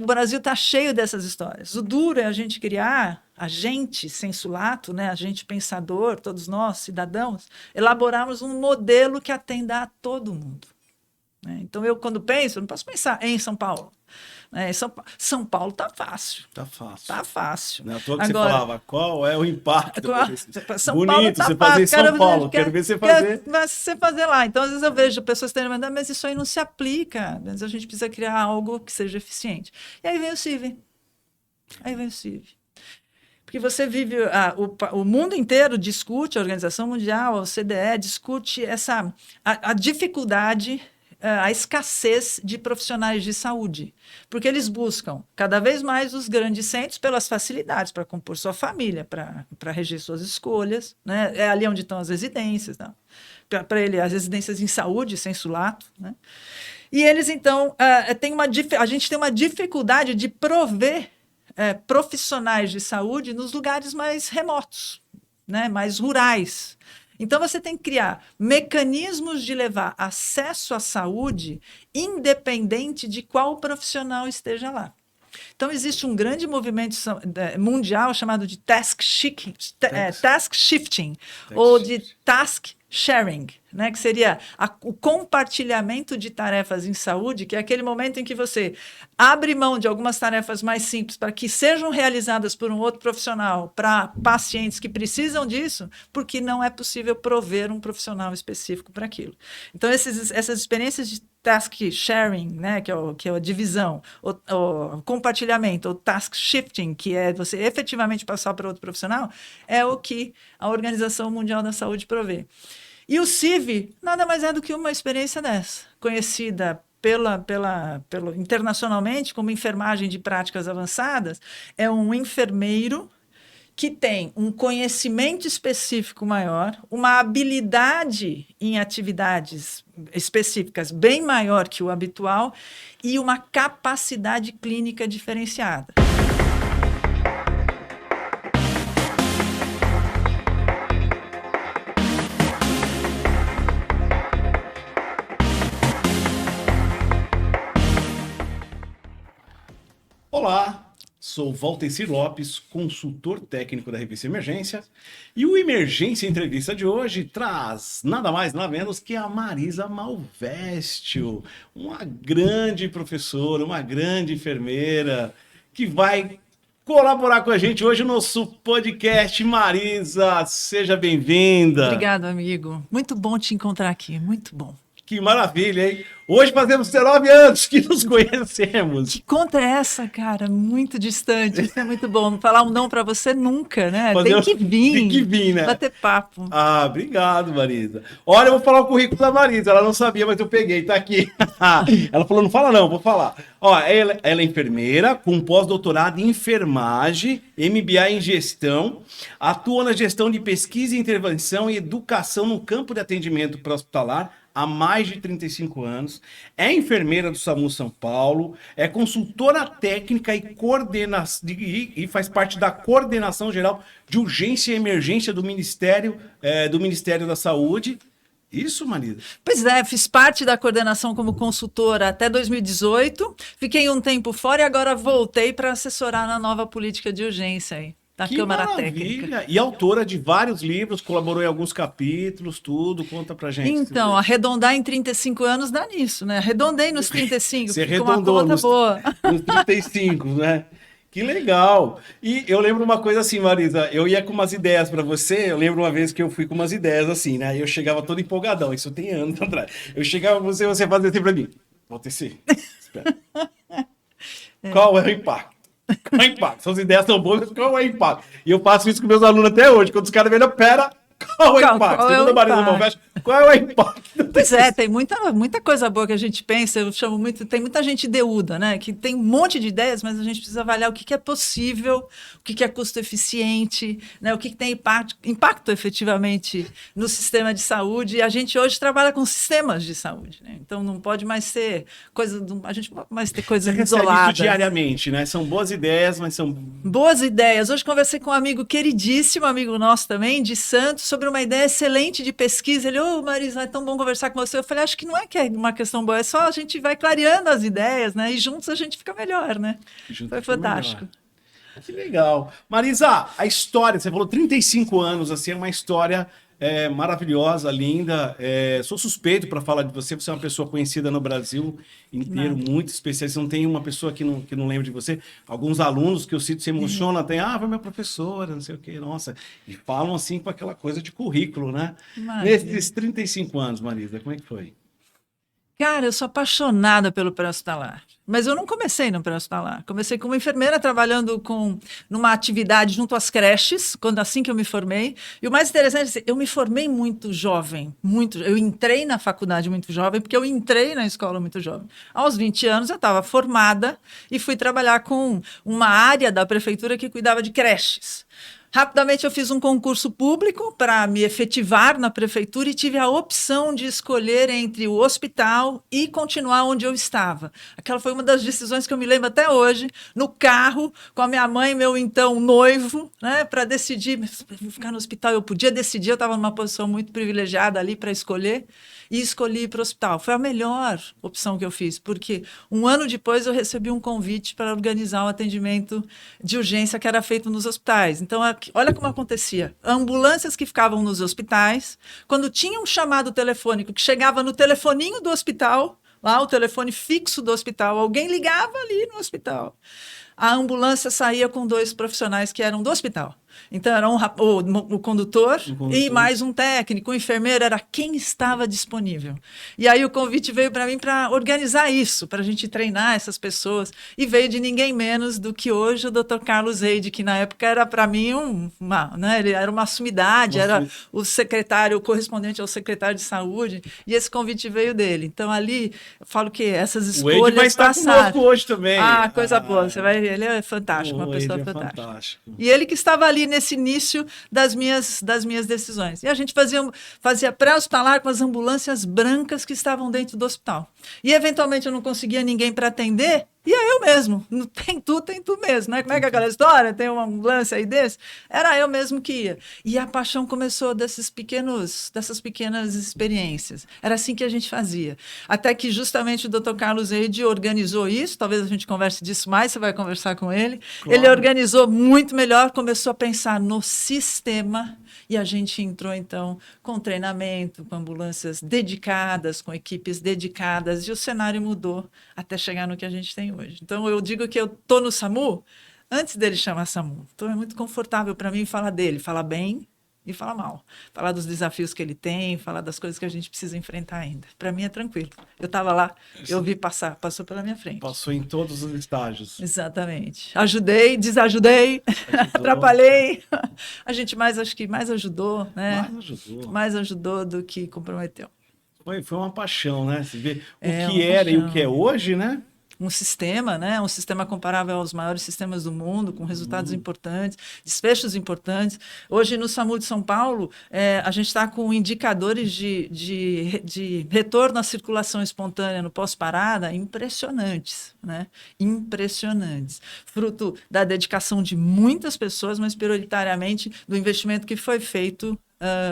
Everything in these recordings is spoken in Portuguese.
o Brasil está cheio dessas histórias. O duro é a gente criar, a gente, sensu lato, né, a gente pensador, todos nós, cidadãos, elaborarmos um modelo que atenda a todo mundo. Né? Então, eu, quando penso, eu não posso pensar em São Paulo. São Paulo está fácil. Tá fácil. Está fácil. Não é à toa que você falava, qual é o impacto? São Bonito, Paulo tá você fazer em São Paulo, quero ver você fazer. Você fazer lá. Então, às vezes eu vejo pessoas tendo mandado, mas isso aí não se aplica. Mas a gente precisa criar algo que seja eficiente. E aí vem o CIV. Porque você vive, o mundo inteiro discute, a Organização Mundial, a OCDE, discute a dificuldade, a escassez de profissionais de saúde, porque eles buscam cada vez mais os grandes centros pelas facilidades para compor sua família, para reger suas escolhas, né? É ali onde estão as residências, para ele as residências em saúde, sensu lato, né? E eles então a gente tem uma dificuldade de prover profissionais de saúde nos lugares mais remotos, né? Mais rurais. Então, você tem que criar mecanismos de levar acesso à saúde independente de qual profissional esteja lá. Então, existe um grande movimento mundial chamado de task shifting ou de task sharing, né? Que seria o compartilhamento de tarefas em saúde, que é aquele momento em que você abre mão de algumas tarefas mais simples para que sejam realizadas por um outro profissional para pacientes que precisam disso, porque não é possível prover um profissional específico para aquilo. Então, essas experiências de task sharing, né, que é a divisão, o compartilhamento, o task shifting, que é você efetivamente passar para outro profissional, é o que a Organização Mundial da Saúde provê. E o CIV nada mais é do que uma experiência dessa, conhecida internacionalmente como enfermagem de práticas avançadas. É um enfermeiro que tem um conhecimento específico maior, uma habilidade em atividades específicas bem maior que o habitual e uma capacidade clínica diferenciada. Olá, sou Valtecir Lopes, consultor técnico da revista Emergência, e o Emergência Entrevista de hoje traz nada mais, nada menos que a Marisa Malvestio, uma grande professora, uma grande enfermeira, que vai colaborar com a gente hoje no nosso podcast. Marisa, seja bem-vinda. Obrigado, amigo. Muito bom te encontrar aqui, muito bom. Que maravilha, hein? Hoje fazemos 19 anos que nos conhecemos. Que conta é essa, cara? Muito distante. Isso é muito bom. Não falar um não pra você nunca, né? Tem que vir. Tem que vir, né? Bater papo. Ah, obrigado, Marisa. Olha, eu vou falar o currículo da Marisa. Ela não sabia, mas eu peguei. Tá aqui. Ela falou, não fala não, vou falar. Ó, ela é enfermeira com pós-doutorado em enfermagem, MBA em gestão. Atua na gestão de pesquisa e intervenção e educação no campo de atendimento pré-hospitalar há mais de 35 anos, é enfermeira do SAMU São Paulo, é consultora técnica e faz parte da coordenação geral de urgência e emergência do Ministério da Saúde. Isso, Marisa? Pois é, fiz parte da coordenação como consultora até 2018, fiquei um tempo fora e agora voltei para assessorar na nova política de urgência aí. Da Câmara Técnica. E autora de vários livros, colaborou em alguns capítulos, tudo, conta pra gente. Então, arredondar em 35 anos dá nisso, né? Arredondei nos 35, você arredondou uma conta nos 35, né? Que legal! E eu lembro uma coisa assim, Marisa, eu ia com umas ideias para você, eu lembro uma vez que eu fui com umas ideias assim, né? Eu chegava todo empolgadão, isso tem anos atrás. Eu chegava com você fazia assim para mim, Valtecir, espera. Qual é o impacto? Qual é o impacto? Suas ideias são boas, mas qual é o impacto? E eu faço isso com meus alunos até hoje. Quando os caras veem, pera, qual é o impacto? Segundo a Marisa Malvestio, qual é o impacto? Pois é, tem muita coisa boa que a gente pensa, eu chamo muito, tem muita gente deuda, né? Que tem um monte de ideias, mas a gente precisa avaliar o que é possível, o que é custo eficiente, né? O que tem impacto efetivamente no sistema de saúde. E a gente hoje trabalha com sistemas de saúde, né? Então não pode mais ser a gente não pode mais ter coisas isoladas. Isso diariamente, né? São boas ideias, mas são... Boas ideias. Hoje conversei com um amigo queridíssimo, amigo nosso também, de Santos, sobre uma ideia excelente de pesquisa. Ele, Marisa, é tão bom conversar conversar com você. Eu falei, acho que não é que é uma questão boa, é só a gente vai clareando as ideias, né? E juntos a gente fica melhor, né? Foi fantástico. Melhor. Que legal. Marisa, a história, você falou 35 anos, assim, é uma história maravilhosa, linda. Sou suspeito para falar de você, você é uma pessoa conhecida no Brasil inteiro, muito especial. Você não tem uma pessoa que não lembra de você. Alguns alunos que eu cito se emocionam, tem, foi minha professora, não sei o quê, nossa. E falam assim com aquela coisa de currículo, né? Nesses 35 anos, Marisa, como é que foi? Cara, eu sou apaixonada pelo pré-hospitalar. Mas eu não comecei no pré-hospitalar. Comecei como enfermeira trabalhando numa atividade junto às creches, assim que eu me formei. E o mais interessante é que eu me formei muito jovem, muito. Eu entrei na faculdade muito jovem, porque eu entrei na escola muito jovem. Aos 20 anos eu estava formada e fui trabalhar com uma área da prefeitura que cuidava de creches. Rapidamente eu fiz um concurso público para me efetivar na prefeitura e tive a opção de escolher entre o hospital e continuar onde eu estava. Aquela foi uma das decisões que eu me lembro até hoje, no carro, com a minha mãe e meu então noivo, né, para decidir, ficar no hospital. Eu podia decidir, eu estava numa posição muito privilegiada ali para escolher. E escolhi ir para o hospital. Foi a melhor opção que eu fiz, porque um ano depois eu recebi um convite para organizar um atendimento de urgência que era feito nos hospitais. Então, olha como acontecia. Ambulâncias que ficavam nos hospitais, quando tinha um chamado telefônico que chegava no telefoninho do hospital, lá o telefone fixo do hospital, alguém ligava ali no hospital. A ambulância saía com 2 profissionais que eram do hospital. Então, era o condutor e mais um técnico, um enfermeiro, era quem estava disponível. E aí o convite veio para mim para organizar isso, para a gente treinar essas pessoas. E veio de ninguém menos do que hoje o Dr. Carlos Eide, que na época era para mim ele era uma sumidade, era o secretário, o correspondente ao secretário de saúde, e esse convite veio dele. Então, ali, eu falo que essas escolhas o Eide vai estar conosco hoje também. Coisa boa, você vai ver, ele é fantástico, uma pessoa fantástica. Fantástico. E ele que estava ali nesse início das minhas decisões. E a gente fazia pré-hospitalar com as ambulâncias brancas que estavam dentro do hospital. E, eventualmente, eu não conseguia ninguém para atender, e aí eu mesmo. Tem tu mesmo, né? Como é que é aquela história? Tem uma ambulância aí desse? Era eu mesmo que ia. E a paixão começou dessas pequenas experiências. Era assim que a gente fazia. Até que justamente o Dr. Carlos Eide organizou isso, talvez a gente converse disso mais, você vai conversar com ele. Claro. Ele organizou muito melhor, começou a pensar no sistema, e a gente entrou, então, com treinamento, com ambulâncias dedicadas, com equipes dedicadas, e o cenário mudou até chegar no que a gente tem hoje. Então, eu digo que eu estou no SAMU antes dele chamar SAMU. Então, é muito confortável para mim falar dele, falar bem e falar mal. Falar dos desafios que ele tem, falar das coisas que a gente precisa enfrentar ainda. Para mim é tranquilo. Eu estava lá, eu vi passou pela minha frente. Passou em todos os estágios. Exatamente. Ajudei, desajudei, atrapalhei. A gente acho que mais ajudou, né? Mais ajudou do que comprometeu. Foi uma paixão, né? Você vê o que era e o que é hoje, né? Um sistema, né? Um sistema comparável aos maiores sistemas do mundo, com resultados importantes, desfechos importantes. Hoje, no SAMU de São Paulo, a gente está com indicadores de retorno à circulação espontânea no pós-parada impressionantes, né? Impressionantes. Fruto da dedicação de muitas pessoas, mas prioritariamente do investimento que foi feito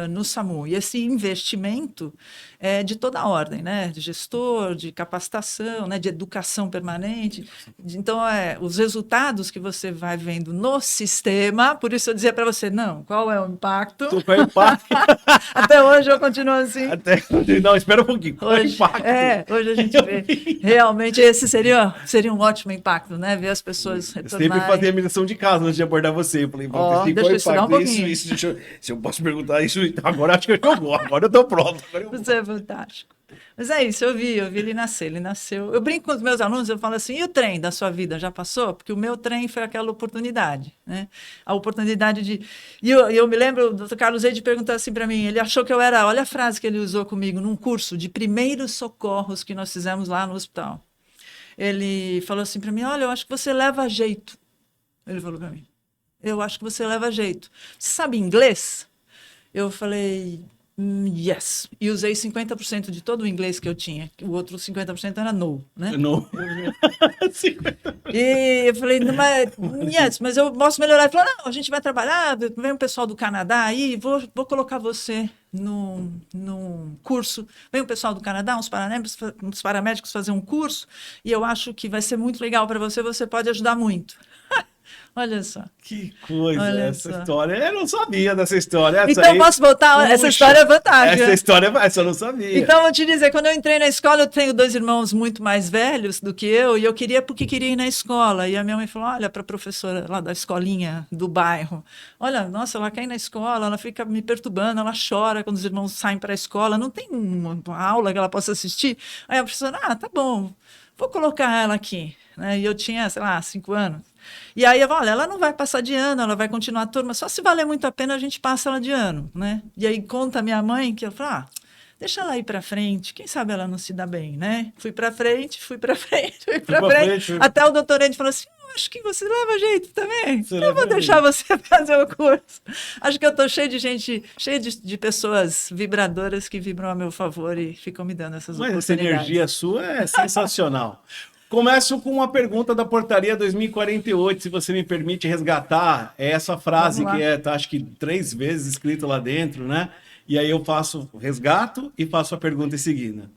no SAMU. E esse investimento é de toda a ordem, né? De gestor, de capacitação, né? De educação permanente. Então, os resultados que você vai vendo no sistema, por isso eu dizia para você, não, qual é o impacto? Qual é o impacto? Até hoje eu continuo assim. Não, espera um pouquinho. Qual é o impacto? Hoje a gente vê. Realmente, esse seria um ótimo impacto, né? Ver as pessoas retornarem. Eu sempre fazia a lição de casa antes de abordar você. Eu falei, deixa eu estudar um pouquinho. Se eu posso perguntar isso, agora acho que eu vou. Agora eu tô pronto. Você é fantástico. Mas é isso, eu vi ele nascer. Ele nasceu. Eu brinco com os meus alunos, eu falo assim, e o trem da sua vida já passou? Porque o meu trem foi aquela oportunidade, né? A oportunidade de... E eu me lembro, o Dr. Carlos Eide perguntou assim para mim, ele achou que eu era... Olha a frase que ele usou comigo num curso de primeiros socorros que nós fizemos lá no hospital. Ele falou assim para mim, olha, eu acho que você leva jeito. Ele falou para mim, eu acho que você leva jeito. Você sabe inglês? Eu falei, Yes. E usei 50% de todo o inglês que eu tinha. O outro 50% era no, né? Não. E eu falei, não, mas eu posso melhorar. Ele falou, não, a gente vai trabalhar, vem um pessoal do Canadá aí, vou colocar você num curso. Vem o pessoal do Canadá, uns paramédicos fazer um curso, e eu acho que vai ser muito legal para você, você pode ajudar muito. Olha só. Que coisa, Olha essa só. história. Eu não sabia dessa história. Essa Então, aí, posso voltar? puxa, Essa história é fantástica. Essa eu não sabia. Então, vou te dizer, quando eu entrei na escola, eu tenho 2 irmãos muito mais velhos do que eu, e eu queria porque queria ir na escola. E a minha mãe falou, olha, para a professora lá da escolinha do bairro, olha, nossa, ela quer ir na escola, ela fica me perturbando, ela chora quando os irmãos saem para a escola, não tem uma aula que ela possa assistir. Aí a professora, tá bom, vou colocar ela aqui. Né? E eu tinha, sei lá, 5 anos. E aí, olha, ela não vai passar de ano, ela vai continuar a turma, só se valer muito a pena a gente passa ela de ano, né? E aí conta a minha mãe que ela fala, deixa ela ir para frente, quem sabe ela não se dá bem, né? Fui para frente, até o doutorando falou assim, acho que você leva jeito também, eu vou deixar você fazer o curso. Acho que eu estou cheio de gente, cheio de pessoas vibradoras que vibram a meu favor e ficam me dando essas oportunidades. Mas essa energia sua é sensacional. Começo com uma pergunta da Portaria 2048, se você me permite resgatar essa frase que acho que 3 vezes escrita lá dentro, né? E aí eu resgato e faço a pergunta em seguida.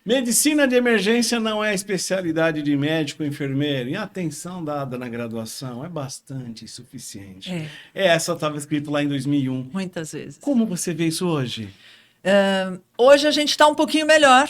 Medicina de emergência não é especialidade de médico ou enfermeiro, e a atenção dada na graduação é bastante insuficiente. Essa estava escrito lá em 2001. Muitas vezes. Como você vê isso hoje? Hoje a gente está um pouquinho melhor.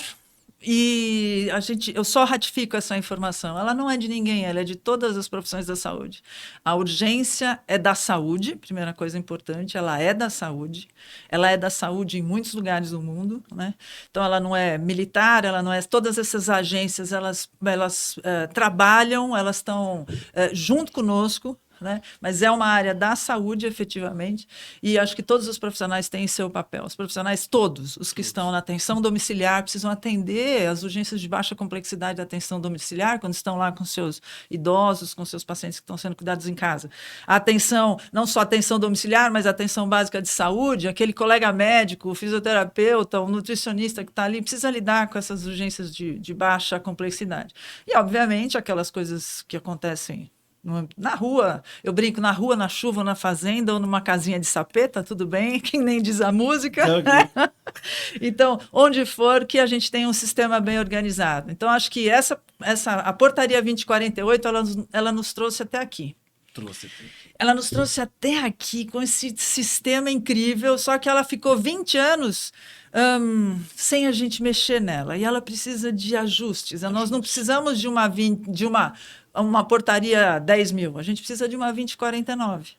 E eu só ratifico essa informação. Ela não é de ninguém, ela é de todas as profissões da saúde. A urgência é da saúde, primeira coisa importante, ela é da saúde. Ela é da saúde em muitos lugares do mundo, né? Então, ela não é militar, ela não é... Todas essas agências, elas trabalham, elas estão junto conosco, né? Mas é uma área da saúde, efetivamente, e acho que todos os profissionais têm seu papel. Os profissionais, todos, os que estão na atenção domiciliar, precisam atender as urgências de baixa complexidade da atenção domiciliar, quando estão lá com seus idosos, com seus pacientes que estão sendo cuidados em casa. A atenção, não só a atenção domiciliar, mas a atenção básica de saúde, aquele colega médico, o fisioterapeuta, o nutricionista que está ali, precisa lidar com essas urgências de baixa complexidade. E, obviamente, aquelas coisas que acontecem na rua, eu brinco, na rua, na chuva, na fazenda ou numa casinha de sapeta, tudo bem, quem nem diz a música. Okay. Então, onde for que a gente tem um sistema bem organizado. Então, acho que a Portaria 2048, ela nos trouxe até aqui. Ela nos trouxe até aqui com esse sistema incrível, só que ela ficou 20 anos sem a gente mexer nela, e ela precisa de ajustes. Nós não precisamos de uma portaria 10.000, a gente precisa de uma 2049.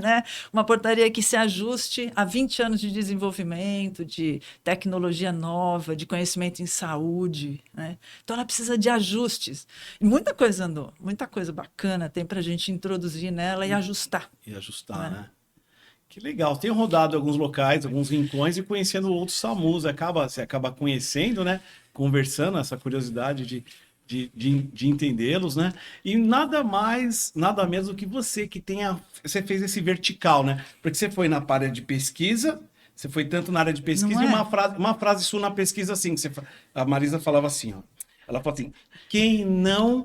Né? Uma portaria que se ajuste a 20 anos de desenvolvimento, de tecnologia nova, de conhecimento em saúde. Né? Então, ela precisa de ajustes. E muita coisa andou, muita coisa bacana tem para a gente introduzir nela e ajustar. Né? Que legal. Tenho rodado alguns locais, alguns rincões e conhecendo outros SAMUs. Você acaba conhecendo, né? Conversando, essa curiosidade de entendê-los, né? E nada mais, nada menos do que você você fez esse vertical, né? Porque você foi na área de pesquisa, você foi tanto na área de pesquisa, e uma frase sua na pesquisa assim, a Marisa falava assim, ó. Ela falou assim, quem não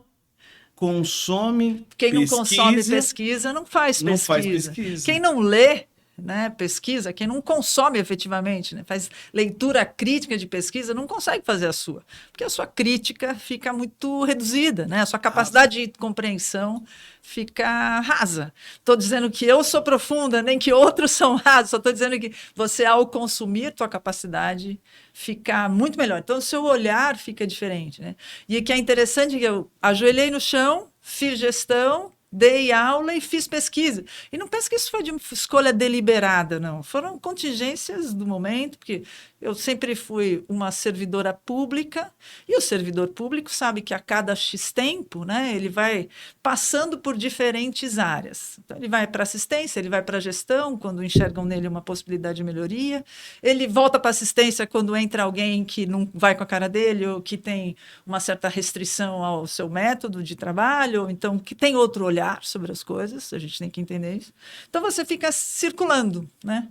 consome pesquisa não faz pesquisa. Quem não lê, né, pesquisa, quem não consome efetivamente, né, faz leitura crítica de pesquisa, não consegue fazer a sua, porque a sua crítica fica muito reduzida, né, a sua capacidade de compreensão fica rasa. Estou dizendo que eu sou profunda, nem que outros são rasos, só estou dizendo que você, ao consumir, tua capacidade fica muito melhor. Então, o seu olhar fica diferente. Né? E o que é interessante é que eu ajoelhei no chão, fiz gestão, dei aula e fiz pesquisa. E não pense que isso foi de uma escolha deliberada, não. Foram contingências do momento, porque eu sempre fui uma servidora pública, e o servidor público sabe que a cada X tempo, né, ele vai passando por diferentes áreas. Então, ele vai para assistência, ele vai para gestão, quando enxergam nele uma possibilidade de melhoria, ele volta para assistência quando entra alguém que não vai com a cara dele, ou que tem uma certa restrição ao seu método de trabalho, ou então que tem outro olhar. olhar sobre as coisas, a gente tem que entender isso. Então você fica circulando, né?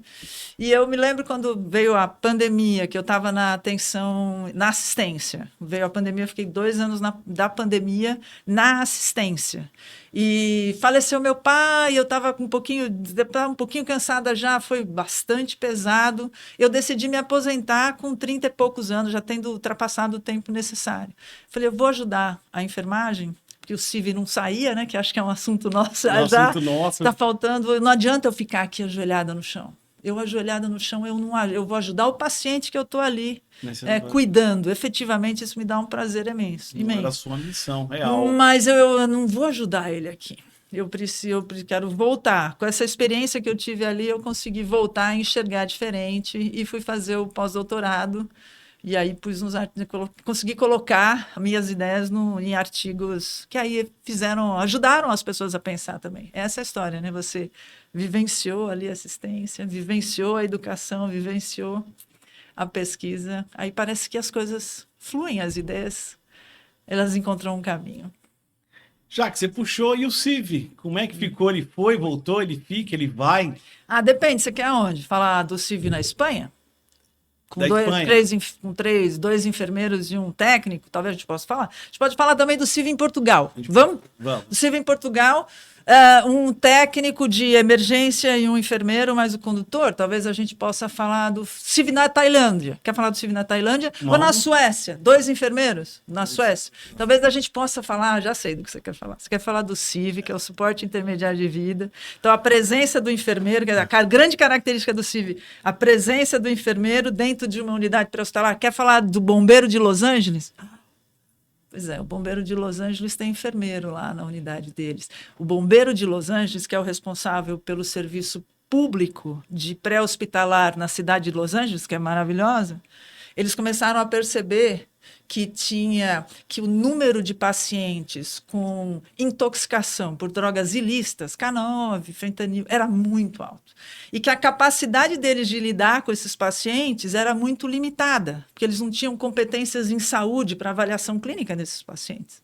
E eu me lembro quando veio a pandemia, que eu estava na atenção, na assistência. Veio a pandemia, eu fiquei 2 anos da pandemia na assistência. E faleceu meu pai, eu estava um pouquinho cansada já, foi bastante pesado. Eu decidi me aposentar com 30 e poucos anos, já tendo ultrapassado o tempo necessário. Falei, eu vou ajudar a enfermagem, porque o CIV não saía, né? Que acho que é um assunto nosso. Já está faltando, não adianta eu ficar aqui ajoelhada no chão. Eu ajoelhada no chão, eu vou ajudar o paciente que eu estou ali cuidando. Efetivamente, isso me dá um prazer imenso. Não era a sua missão real. Mas eu não vou ajudar ele aqui. Eu quero voltar. Com essa experiência que eu tive ali, eu consegui voltar a enxergar diferente e fui fazer o pós-doutorado. E aí consegui colocar minhas ideias em artigos que aí ajudaram as pessoas a pensar também. Essa é a história, né? Você vivenciou ali a assistência, vivenciou a educação, vivenciou a pesquisa. Aí parece que as coisas fluem, as ideias, elas encontram um caminho. Já que você puxou, e o CIV? Como é que ficou? Ele foi, voltou, ele fica, ele vai? Depende, você quer aonde? Falar do CIV na Espanha? Com dois enfermeiros e um técnico, talvez a gente possa falar. A gente pode falar também do CIV em Portugal. Vamos? Do CIV em Portugal, um técnico de emergência e um enfermeiro, mais o condutor. Talvez a gente possa falar do CIV na Tailândia. Quer falar do CIV na Tailândia? Não. Ou na Suécia? 2 enfermeiros na Suécia. Talvez a gente possa falar, já sei do que você quer falar. Você quer falar do CIV, que é o suporte intermediário de vida. Então, a presença do enfermeiro, que é a grande característica do CIV, a presença do enfermeiro dentro de uma unidade pré-hospitalar. Quer falar do bombeiro de Los Angeles? Pois é, o bombeiro de Los Angeles tem enfermeiro lá na unidade deles. O bombeiro de Los Angeles, que é o responsável pelo serviço público de pré-hospitalar na cidade de Los Angeles, que é maravilhosa, eles começaram a perceber que o número de pacientes com intoxicação por drogas ilícitas, K9, fentanil, era muito alto. E que a capacidade deles de lidar com esses pacientes era muito limitada, porque eles não tinham competências em saúde para avaliação clínica desses pacientes.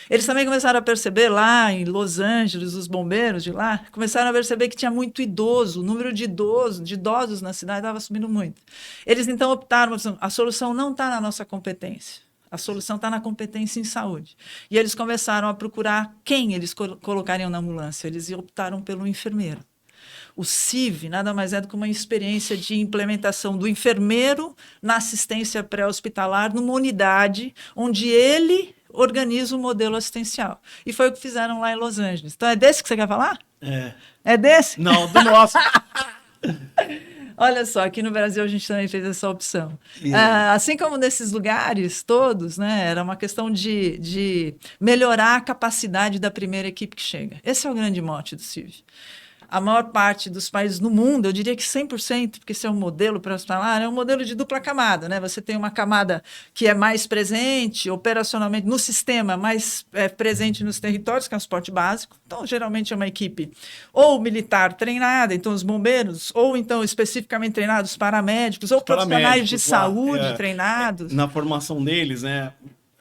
Eles também começaram a perceber lá em Los Angeles, os bombeiros de lá, começaram a perceber que tinha muito idoso, o número de idosos na cidade estava subindo muito. Eles então optaram, a solução não está na nossa competência, a solução está na competência em saúde. E eles começaram a procurar quem eles colocariam na ambulância, eles optaram pelo enfermeiro. O CIV nada mais é do que uma experiência de implementação do enfermeiro na assistência pré-hospitalar numa unidade onde ele organiza o modelo assistencial. E foi o que fizeram lá em Los Angeles. Então, é desse que você quer falar? É desse? Não, do nosso. Olha só, aqui no Brasil a gente também fez essa opção. Assim como nesses lugares todos, né, era uma questão de melhorar a capacidade da primeira equipe que chega. Esse é o grande mote do CIV. A maior parte dos países no mundo, eu diria que 100%, porque esse é um modelo pré-hospitalar, é um modelo de dupla camada, né? Você tem uma camada que é mais presente operacionalmente no sistema, mais presente nos territórios, que é o suporte básico. Então, geralmente é uma equipe ou militar treinada, então os bombeiros, ou então especificamente treinados paramédicos, ou profissionais de saúde treinados. Na formação deles, né?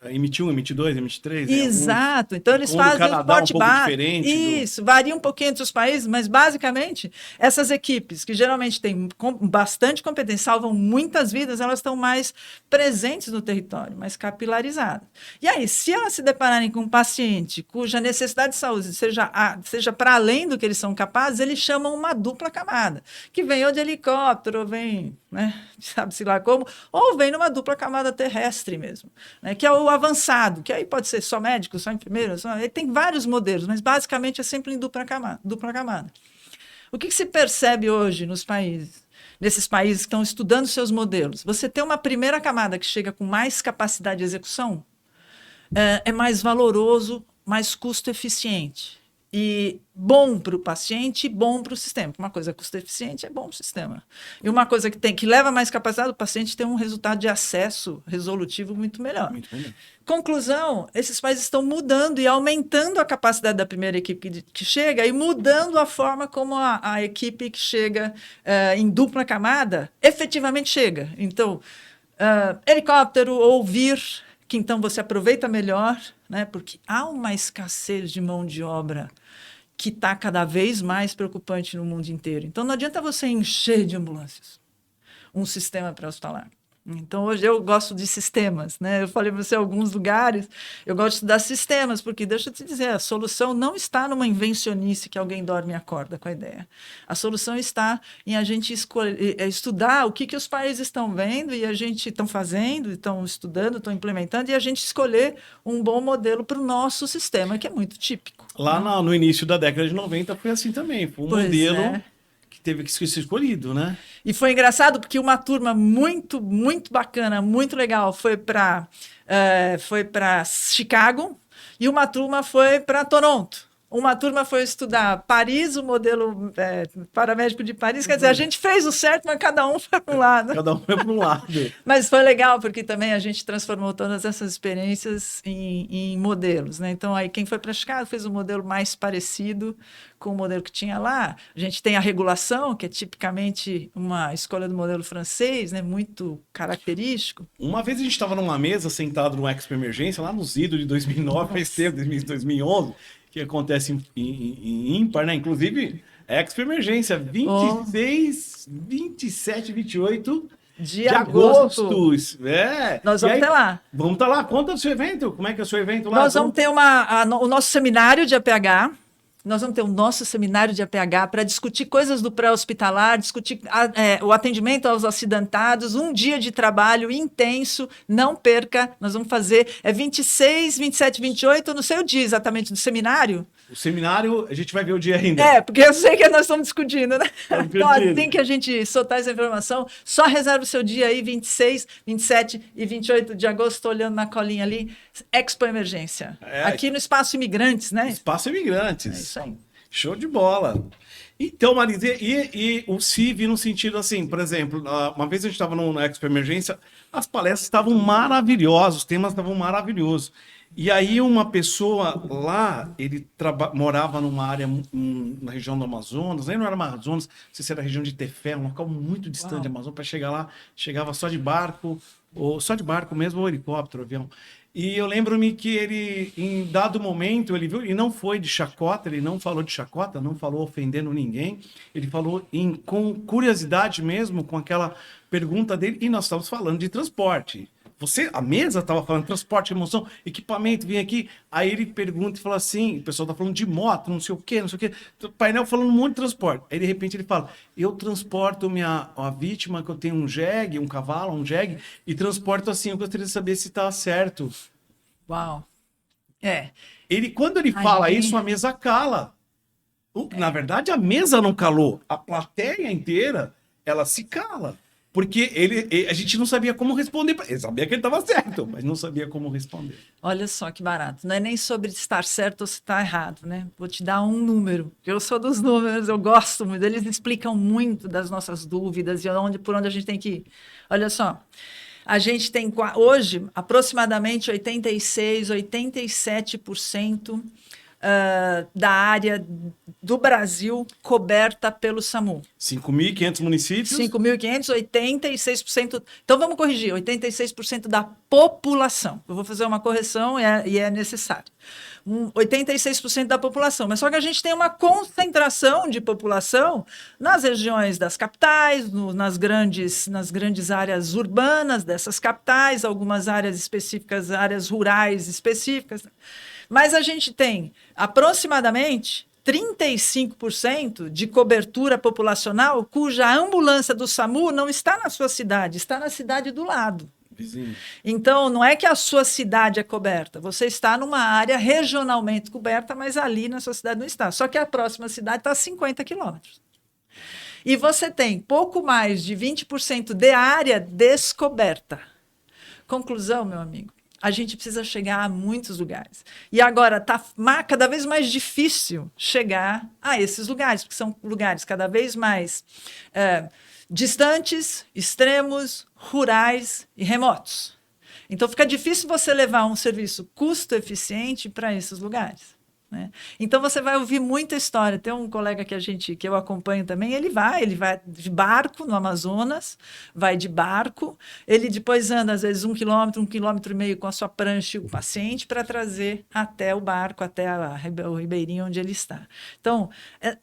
MT1, MT2, MT3. Exato. Então, eles fazem Canadá, suporte básico. Isso, varia um pouquinho entre os países, mas, basicamente, essas equipes, que geralmente têm bastante competência, salvam muitas vidas, elas estão mais presentes no território, mais capilarizadas. E aí, se elas se depararem com um paciente cuja necessidade de saúde seja para além do que eles são capazes, eles chamam uma dupla camada, que vem ou de helicóptero, ou vem, né, sabe-se lá como, ou vem numa dupla camada terrestre mesmo, né, que é o avançado, que aí pode ser só médico, só enfermeiro, ele tem vários modelos, mas basicamente é sempre em dupla camada. O que se percebe hoje nos países, nesses países que estão estudando seus modelos? Você tem uma primeira camada que chega com mais capacidade de execução, é mais valoroso, mais custo-eficiente. E bom para o paciente e bom para o sistema. Uma coisa custo-eficiente é bom para o sistema. E uma coisa que leva mais capacidade, o paciente tem um resultado de acesso resolutivo muito melhor. Muito melhor. Conclusão, esses países estão mudando e aumentando a capacidade da primeira equipe que chega e mudando a forma como a equipe que chega em dupla camada efetivamente chega. Então, helicóptero ou VIR, que então você aproveita melhor, né? Porque há uma escassez de mão de obra que está cada vez mais preocupante no mundo inteiro. Então, não adianta você encher de ambulâncias um sistema pré-hospitalar. Então, hoje eu gosto de sistemas, né? Eu falei para você, em alguns lugares, eu gosto de estudar sistemas, porque, deixa eu te dizer, a solução não está numa invencionice que alguém dorme e acorda com a ideia. A solução está em a gente estudar o que os países estão vendo e a gente estão fazendo, estão estudando, estão implementando, e a gente escolher um bom modelo para o nosso sistema, que é muito típico. Lá no início da década de 90 foi assim também. Foi um modelo que teve que ser escolhido, né? E foi engraçado porque uma turma muito, muito bacana, muito legal, foi para Chicago e uma turma foi para Toronto. Uma turma foi estudar Paris, o modelo paramédico de Paris. Quer dizer, a gente fez o certo, mas cada um foi para um lado. Cada um foi para um lado. Mas foi legal, porque também a gente transformou todas essas experiências em modelos, né? Então, aí quem foi para Chicago fez um modelo mais parecido com o modelo que tinha lá. A gente tem a regulação, que é tipicamente uma escolha do modelo francês, né? Muito característico. Uma vez a gente estava numa mesa, sentado no Expo Emergência, lá no Zido de 2009, faz tempo, 2011, que acontece em ímpar, né? Inclusive, Expo Emergência, 26, 27, 28 de agosto. Nós vamos estar lá. Vamos estar lá. Conta do seu evento. Como é que é o seu evento lá? Nós vamos ter o nosso seminário de APH. Nós vamos ter o nosso seminário de APH para discutir coisas do pré-hospitalar, discutir o atendimento aos acidentados, um dia de trabalho intenso, não perca, nós vamos fazer, 26, 27, 28, eu não sei o dia exatamente do seminário. O seminário, a gente vai ver o dia ainda. Porque eu sei que nós estamos discutindo, né? Então, assim que a gente soltar essa informação, só reserva o seu dia aí, 26, 27 e 28 de agosto, estou olhando na colinha ali, Expo Emergência. Aqui no Espaço Imigrantes, né? Espaço Imigrantes. É isso aí. Show de bola. Então, Marisa, e o CIV no sentido assim, por exemplo, uma vez a gente estava na Expo Emergência, as palestras estavam maravilhosas, os temas estavam maravilhosos. E aí uma pessoa lá, ele morava numa área na região do Amazonas, nem não era Amazonas, não sei se era a região de Tefé, um local muito distante do Amazonas, para chegar lá, chegava só de barco, ou só de barco mesmo, ou helicóptero, avião. E eu lembro-me que ele, em dado momento, ele viu, e não foi de chacota, ele não falou de chacota, não falou ofendendo ninguém, ele falou com curiosidade mesmo, com aquela pergunta dele, e nós estávamos falando de transporte. A mesa estava falando transporte, emoção, equipamento, vem aqui. Aí ele pergunta e fala assim: o pessoal está falando de moto, não sei o quê. O painel falando um monte de transporte. Aí de repente ele fala: eu transporto a vítima, que eu tenho um jegue, um cavalo, um jegue, e transporto assim. Eu gostaria de saber se está certo. Uau! Quando ele fala isso, a mesa cala. Na verdade, a mesa não calou. A plateia inteira, ela se cala. Porque a gente não sabia como responder. Ele sabia que ele estava certo, mas não sabia como responder. Olha só que barato. Não é nem sobre estar certo ou se está errado, né? Vou te dar um número. Eu sou dos números, eu gosto muito. Eles explicam muito das nossas dúvidas e por onde a gente tem que ir. Olha só. A gente tem hoje aproximadamente 86%, 87% da área do Brasil coberta pelo SAMU. 5.500 municípios? 5.500, 86%. Então, vamos corrigir, 86% da população. Eu vou fazer uma correção e é necessário. 86% da população. Mas só que a gente tem uma concentração de população nas regiões das capitais, nas grandes áreas urbanas dessas capitais, algumas áreas específicas, áreas rurais específicas. Mas a gente tem aproximadamente 35% de cobertura populacional cuja ambulância do SAMU não está na sua cidade, está na cidade do lado. Vizinho. Então, não é que a sua cidade é coberta, você está numa área regionalmente coberta, mas ali na sua cidade não está. Só que a próxima cidade está a 50 quilômetros. E você tem pouco mais de 20% de área descoberta. Conclusão, meu amigo. A gente precisa chegar a muitos lugares. E agora está cada vez mais difícil chegar a esses lugares, porque são lugares cada vez mais distantes, extremos, rurais e remotos. Então, fica difícil você levar um serviço custo-eficiente para esses lugares. né? Então você vai ouvir muita história. Tem um colega que eu acompanho também, ele vai de barco no Amazonas, vai de barco, ele depois anda às vezes 1 quilômetro e meio com a sua prancha e o paciente para trazer até o barco, até o ribeirinho onde ele está. Então,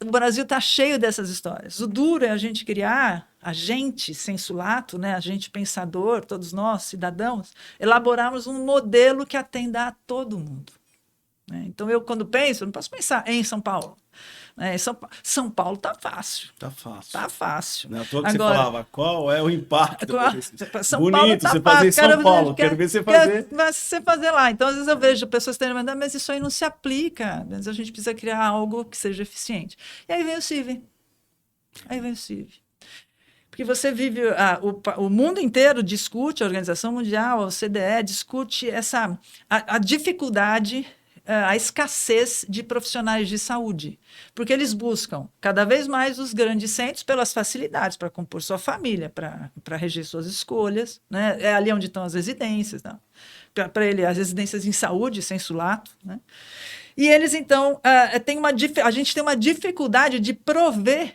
o Brasil está cheio dessas histórias. O duro é a gente criar, a gente sensulato, né, a gente pensador, todos nós, cidadãos, elaborarmos um modelo que atenda a todo mundo. Então, eu, quando penso, eu não posso pensar em São Paulo. São Paulo está fácil. Tá fácil. Está fácil. Não é à toa que você falava, qual é o impacto? São Bonito, Paulo tá você fazer em São Paulo. Quero ver você fazer. Você fazer lá. Então, às vezes eu vejo pessoas tendo mandado, mas isso aí não se aplica. Mas a gente precisa criar algo que seja eficiente. E aí vem o CIV. Porque você vive, o mundo inteiro discute, a Organização Mundial, a OCDE, discute a dificuldade, a escassez de profissionais de saúde, porque eles buscam cada vez mais os grandes centros pelas facilidades para compor sua família, para reger suas escolhas, né? É ali onde estão as residências, para ele, as residências em saúde, sensulato, né? E eles, então, a gente tem uma dificuldade de prover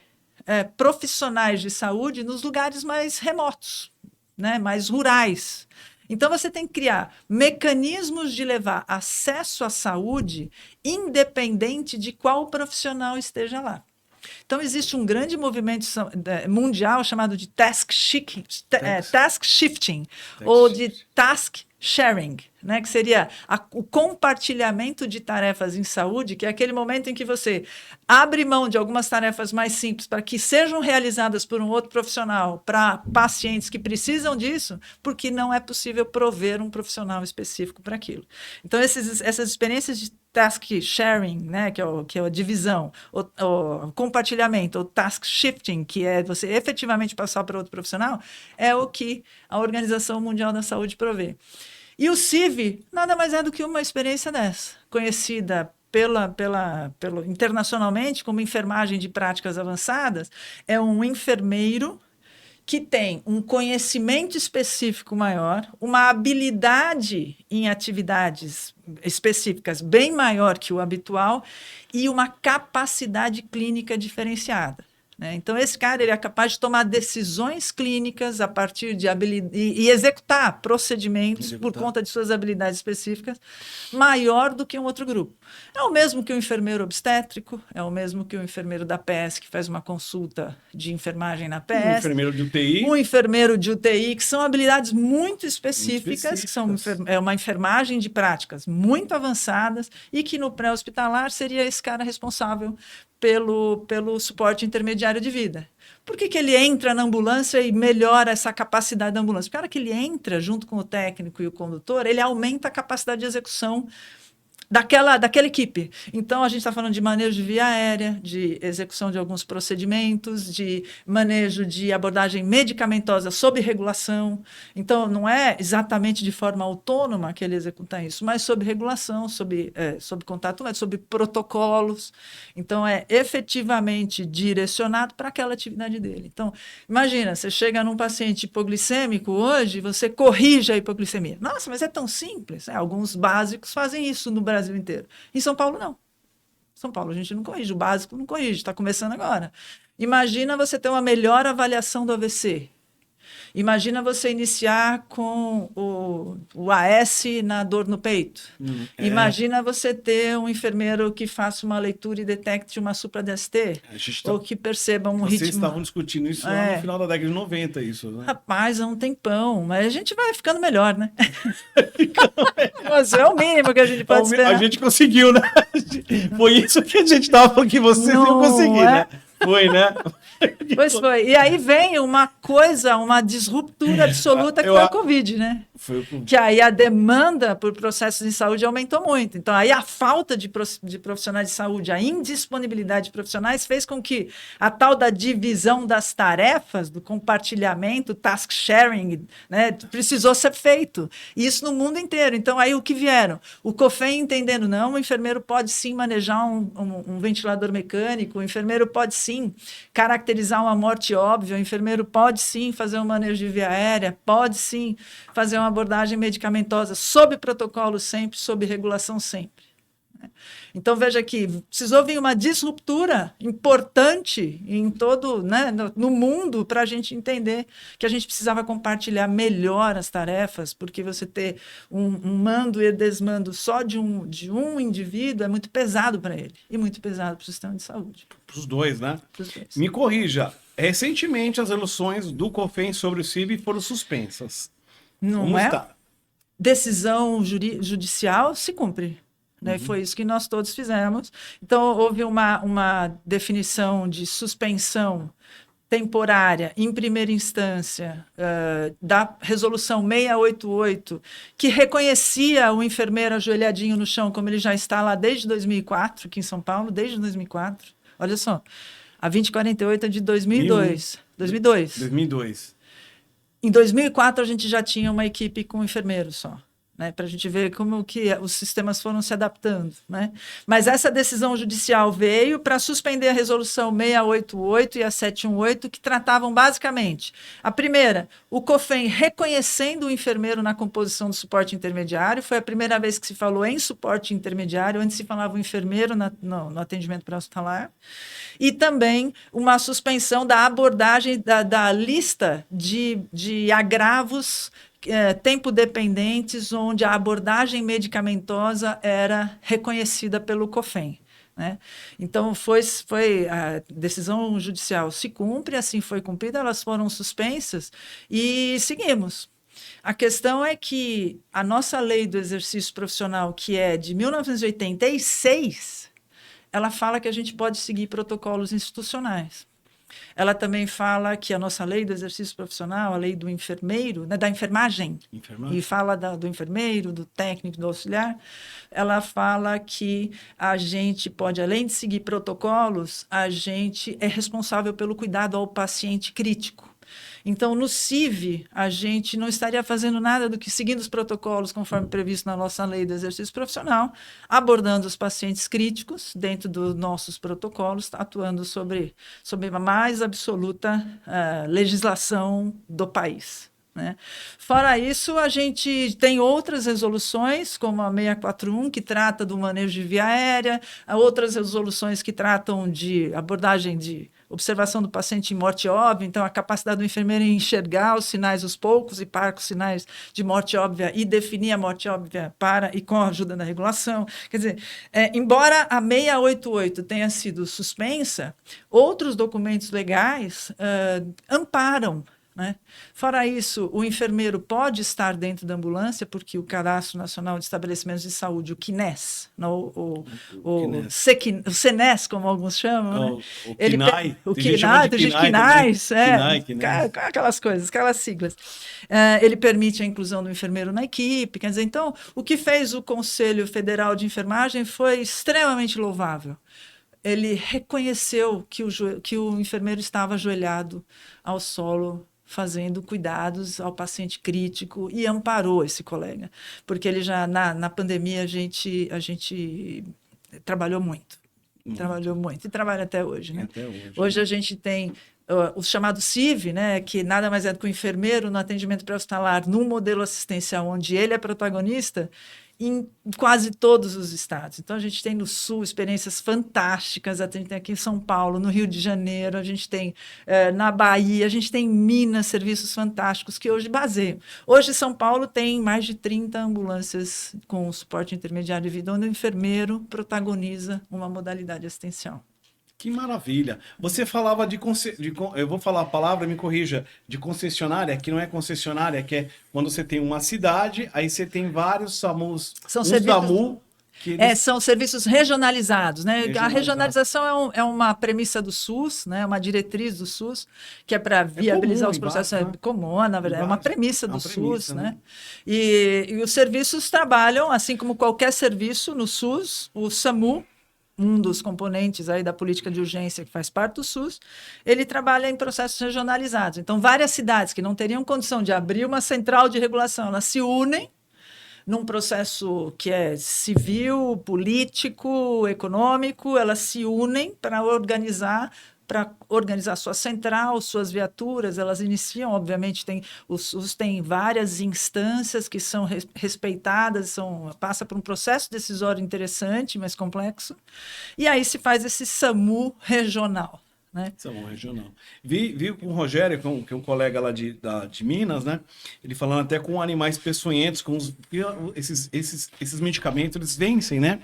profissionais de saúde nos lugares mais remotos, né, mais rurais. Então, você tem que criar mecanismos de levar acesso à saúde independente de qual profissional esteja lá. Então, existe um grande movimento mundial chamado de task shifting ou de task sharing, né, que seria o compartilhamento de tarefas em saúde, que é aquele momento em que você abre mão de algumas tarefas mais simples para que sejam realizadas por um outro profissional para pacientes que precisam disso, porque não é possível prover um profissional específico para aquilo. Então, essas experiências de task sharing, né, que é a divisão, o compartilhamento, o task shifting, que é você efetivamente passar para outro profissional, é o que a Organização Mundial da Saúde provê. E o CIV nada mais é do que uma experiência dessa, conhecida internacionalmente como enfermagem de práticas avançadas. É um enfermeiro que tem um conhecimento específico maior, uma habilidade em atividades específicas bem maior que o habitual e uma capacidade clínica diferenciada. Então, esse cara ele é capaz de tomar decisões clínicas a partir de e executar procedimentos por conta de suas habilidades específicas maior do que um outro grupo. É o mesmo que o enfermeiro obstétrico, é o mesmo que o enfermeiro da PS que faz uma consulta de enfermagem na PS. Um enfermeiro de UTI. Um enfermeiro de UTI, que são habilidades muito específicas, que são uma enfermagem de práticas muito avançadas e que no pré-hospitalar seria esse cara responsável pelo suporte intermediário de vida. Por que ele entra na ambulância e melhora essa capacidade da ambulância? Porque a hora que ele entra junto com o técnico e o condutor, ele aumenta a capacidade de execução daquela equipe. Então, a gente está falando de manejo de via aérea, de execução de alguns procedimentos, de manejo de abordagem medicamentosa sob regulação. Então, não é exatamente de forma autônoma que ele executa isso, mas sob regulação, sob contato, sob protocolos. Então, é efetivamente direcionado para aquela atividade dele. Então, imagina, você chega num paciente hipoglicêmico hoje, você corrige a hipoglicemia. Nossa, mas é tão simples. Alguns básicos fazem isso no Brasil inteiro. Em São Paulo, não. São Paulo, a gente não corrige. O básico não corrige, está começando agora. Imagina você ter uma melhor avaliação do AVC. Imagina você iniciar com o AS na dor no peito. Imagina você ter um enfermeiro que faça uma leitura e detecte uma supra-DST, ou que perceba um ritmo... Vocês estavam discutindo isso lá no final da década de 90, isso, né? Rapaz, há um tempão, mas a gente vai ficando melhor, né? Mas é o mínimo que a gente pode esperar. A gente conseguiu, né? Foi isso que a gente estava falando que vocês iam conseguir, né? Foi, né? Pois foi. E aí vem uma disruptura absoluta que foi o Covid, né? Que aí a demanda por processos de saúde aumentou muito. Então, aí a falta de profissionais de saúde, a indisponibilidade de profissionais fez com que a tal da divisão das tarefas, do compartilhamento, task sharing, né, precisou ser feito. E isso no mundo inteiro. Então, aí o que vieram? O COFEN entendendo, não, o enfermeiro pode sim manejar um ventilador mecânico, o enfermeiro pode sim caracterizar uma morte óbvia, o enfermeiro pode sim fazer um manejo de via aérea, pode sim fazer uma abordagem medicamentosa sob protocolo sempre, sob regulação sempre. Então, veja que precisou vir uma disruptura importante em todo, né, no mundo para a gente entender que a gente precisava compartilhar melhor as tarefas, porque você ter um mando e desmando só de um indivíduo é muito pesado para ele e muito pesado para o sistema de saúde. Para os dois, né? Pros dois. Me corrija. Recentemente, as resoluções do COFEN sobre o CIB foram suspensas. Não Como é? está? Decisão judicial se cumpre. Né? Foi isso que nós todos fizemos. Então, houve uma definição de suspensão temporária, em primeira instância, da resolução 688, que reconhecia o enfermeiro ajoelhadinho no chão, como ele já está lá desde 2004, aqui em São Paulo, desde 2004. Olha só, a 2048 é de 2002. 2002. Em 2004, a gente já tinha uma equipe com enfermeiros só. Né, para a gente ver como que os sistemas foram se adaptando. Né? Mas essa decisão judicial veio para suspender a resolução 688 e a 718, que tratavam basicamente, a primeira, o COFEN reconhecendo o enfermeiro na composição do suporte intermediário, foi a primeira vez que se falou em suporte intermediário, antes se falava o enfermeiro no atendimento pré-hospitalar, e também uma suspensão da abordagem da lista de agravos tempo-dependentes, onde a abordagem medicamentosa era reconhecida pelo COFEN. Né? Então, a decisão judicial se cumpre, assim foi cumprida, elas foram suspensas e seguimos. A questão é que a nossa lei do exercício profissional, que é de 1986, ela fala que a gente pode seguir protocolos institucionais. Ela também fala que a nossa lei do exercício profissional, a lei do enfermeiro, né, da enfermagem, e fala do enfermeiro, do técnico, do auxiliar, ela fala que a gente pode, além de seguir protocolos, a gente é responsável pelo cuidado ao paciente crítico. Então, no CIV, a gente não estaria fazendo nada do que seguindo os protocolos conforme previsto na nossa lei do exercício profissional, abordando os pacientes críticos dentro dos nossos protocolos, atuando sobre a mais absoluta legislação do país. Né? Fora isso, a gente tem outras resoluções, como a 641, que trata do manejo de via aérea, outras resoluções que tratam de abordagem de observação do paciente em morte óbvia, então a capacidade do enfermeiro em enxergar os sinais, os poucos e parcos sinais de morte óbvia e definir a morte óbvia e com a ajuda da regulação. Quer dizer, embora a 688 tenha sido suspensa, outros documentos legais amparam. Né? Fora isso, o enfermeiro pode estar dentro da ambulância, porque o Cadastro Nacional de Estabelecimentos de Saúde, o CNES, o CNES, como alguns chamam, né? O CNAI, tem gente CNAIS, aquelas coisas, aquelas siglas. Ele permite a inclusão do enfermeiro na equipe. Quer dizer, então, o que fez o Conselho Federal de Enfermagem foi extremamente louvável. Ele reconheceu que o enfermeiro estava ajoelhado ao solo, fazendo cuidados ao paciente crítico, e amparou esse colega, porque ele já, na pandemia, a gente trabalhou muito, e trabalha até hoje. Né? Hoje a gente tem o chamado CIV, né, que nada mais é do que o enfermeiro no atendimento pré-hospitalar, num modelo assistencial onde ele é protagonista, em quase todos os estados. Então, a gente tem no Sul experiências fantásticas, a gente tem aqui em São Paulo, no Rio de Janeiro, a gente tem na Bahia, a gente tem em Minas serviços fantásticos que hoje baseiam. Hoje, São Paulo tem mais de 30 ambulâncias com suporte intermediário de vida, onde o enfermeiro protagoniza uma modalidade assistencial. Que maravilha. Você falava eu vou falar a palavra, me corrija, de concessionária, que não é concessionária, que é quando você tem uma cidade, aí você tem vários SAMUs. São serviços... são serviços regionalizados. Né? A regionalização é uma premissa do SUS, né? Uma diretriz do SUS, que é para viabilizar os processos. É comum, na verdade, é uma premissa do SUS. Né? E os serviços trabalham, assim como qualquer serviço no SUS, o SAMU, um dos componentes aí da política de urgência que faz parte do SUS, ele trabalha em processos regionalizados. Então, várias cidades que não teriam condição de abrir uma central de regulação, elas se unem num processo que é civil, político, econômico, elas se unem para organizar para organizar sua central, suas viaturas, elas iniciam, obviamente, o SUS tem várias instâncias que são respeitadas, passa por um processo decisório interessante, mas complexo, e aí se faz esse SAMU regional. Né? SAMU regional. Vi com o Rogério, que é um colega lá de Minas, né? Ele falando até com animais peçonhentos, esses medicamentos, eles vencem, né?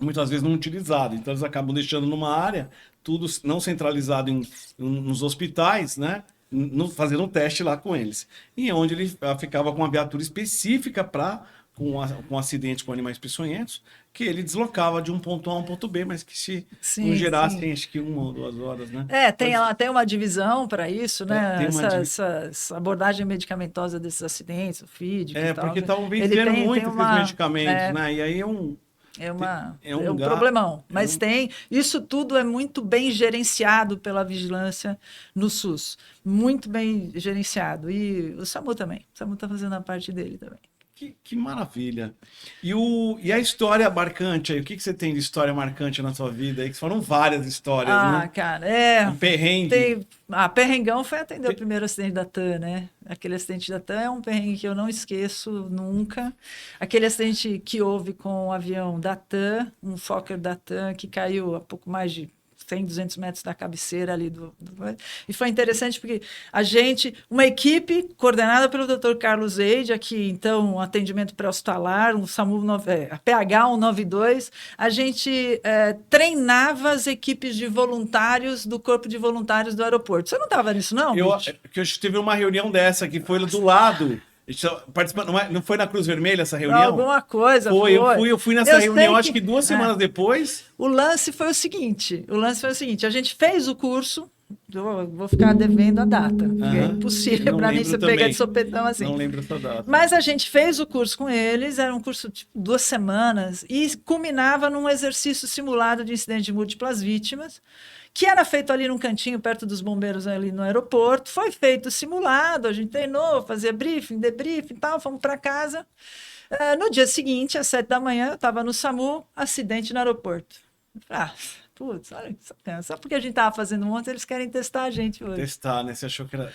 Muitas vezes não utilizados, então eles acabam deixando numa área, tudo não centralizado nos hospitais, né? Fazendo um teste lá com eles. E onde ele ficava com uma viatura específica para com acidentes com animais peçonhentos, que ele deslocava de um ponto A a um ponto B, mas que se não gerassem, acho que 1 ou 2 horas, né? Ela tem uma divisão para isso, né? Essa abordagem medicamentosa desses acidentes, o FID e tal. Porque estavam vencendo muito esses medicamentos, né? E aí é um problemão. Mas isso tudo é muito bem gerenciado pela vigilância no SUS. Muito bem gerenciado. E o SAMU também. O SAMU está fazendo a parte dele também. Que maravilha. E a história marcante aí? O que você tem de história marcante na sua vida aí? Que foram várias histórias, né? Cara, Um perrengue. Perrengão foi atender o primeiro acidente da TAM, né? Aquele acidente da TAM é um perrengue que eu não esqueço nunca. Aquele acidente que houve com o avião da TAM, um Fokker da TAM, que caiu a pouco mais de 100, 200 metros da cabeceira ali E foi interessante porque uma equipe coordenada pelo Dr. Carlos Eide, aqui, então, um atendimento pré-hospitalar, um SAMU, a PH 192, a gente treinava as equipes de voluntários do Corpo de Voluntários do aeroporto. Você não estava nisso, não? Eu tive uma reunião dessa, que foi do lado... Participando, não foi na Cruz Vermelha essa reunião? Alguma coisa. Eu fui nessa reunião, acho que 2 semanas depois. O lance foi o seguinte: a gente fez o curso, eu vou ficar devendo a data, porque é impossível para mim você pegar de sopetão assim. Não lembro essa data. Mas a gente fez o curso com eles, era um curso de 2 semanas, e culminava num exercício simulado de incidente de múltiplas vítimas, que era feito ali num cantinho perto dos bombeiros ali no aeroporto. Foi feito simulado, a gente treinou, fazia briefing, debriefing e tal, fomos para casa. No dia seguinte, às 7 da manhã, eu estava no SAMU, acidente no aeroporto. Putz, olha que sacana. Só porque a gente estava fazendo um monte, eles querem testar a gente hoje. Testar, né? Você achou que era...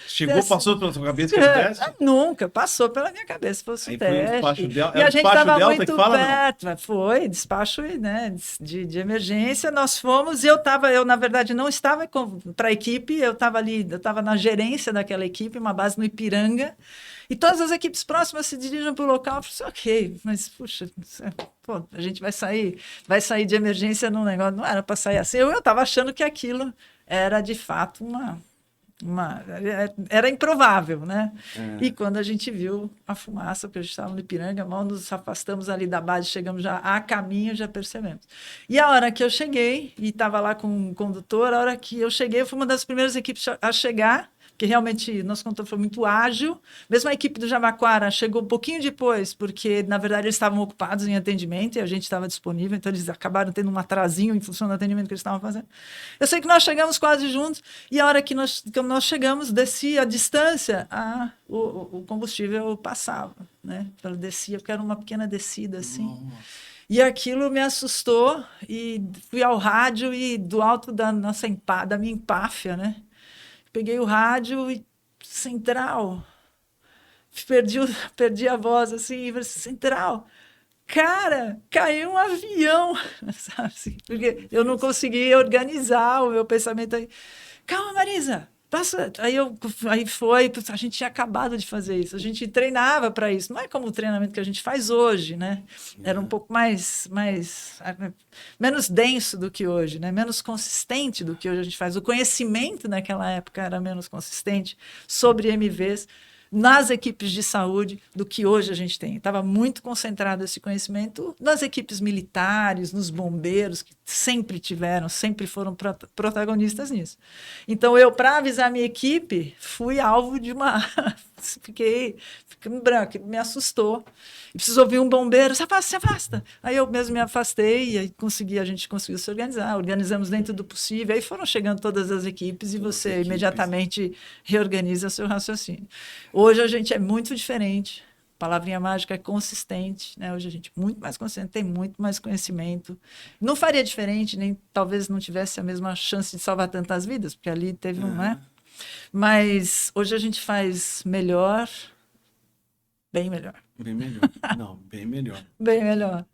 Passou pela sua cabeça que era teste? Nunca, passou pela minha cabeça se fosse o teste. Foi e a gente estava muito perto. Foi, despacho, né, de emergência. Nós fomos e eu, na verdade, não estava para a equipe, eu estava na gerência daquela equipe, uma base no Ipiranga. E todas as equipes próximas se dirigem para o local. Eu falei, ok, mas, puxa, a gente vai sair de emergência num negócio, não era para sair assim. Eu estava achando que aquilo era, de fato, era improvável, né? E quando a gente viu a fumaça, porque a gente estava no Ipiranga, mal nos afastamos ali da base, chegamos já a caminho, já percebemos. E a hora que eu cheguei, e estava lá com o condutor, a hora que eu cheguei, eu fui uma das primeiras equipes a chegar, que realmente nosso condutor foi muito ágil. Mesmo a equipe do Jabaquara chegou um pouquinho depois, porque, na verdade, eles estavam ocupados em atendimento e a gente estava disponível, então eles acabaram tendo um atrasinho em função do atendimento que eles estavam fazendo. Eu sei que nós chegamos quase juntos e a hora que nós chegamos, descia a distância, o combustível passava, né? Ela descia, porque era uma pequena descida, assim. E aquilo me assustou e fui ao rádio e do alto da minha empáfia, né? Peguei o rádio e central, perdi a voz assim, central, cara, caiu um avião, sabe assim, porque eu não conseguia organizar o meu pensamento aí. Calma, Marisa, passa. Aí a gente tinha acabado de fazer isso, a gente treinava para isso, não é como o treinamento que a gente faz hoje, né? Era um pouco menos denso do que hoje, né? Menos consistente do que hoje a gente faz. O conhecimento naquela época era menos consistente sobre MVs nas equipes de saúde do que hoje a gente tem. Estava muito concentrado esse conhecimento nas equipes militares, nos bombeiros, que sempre foram protagonistas nisso. Então, para avisar a minha equipe, fui alvo de uma... Fiquei em branco, me assustou. E precisou ouvir um bombeiro, se afasta. Aí eu mesmo me afastei e aí a gente conseguiu se organizar. Organizamos dentro do possível. Aí foram chegando todas as equipes e você imediatamente reorganiza seu raciocínio. Hoje a gente é muito diferente. palavrinha mágica é consistente, né? Hoje a gente é muito mais consistente, tem muito mais conhecimento. Não faria diferente, nem talvez não tivesse a mesma chance de salvar tantas vidas, porque ali teve um, né? Mas hoje a gente faz melhor, bem melhor. Bem melhor. Não, bem melhor. Bem melhor.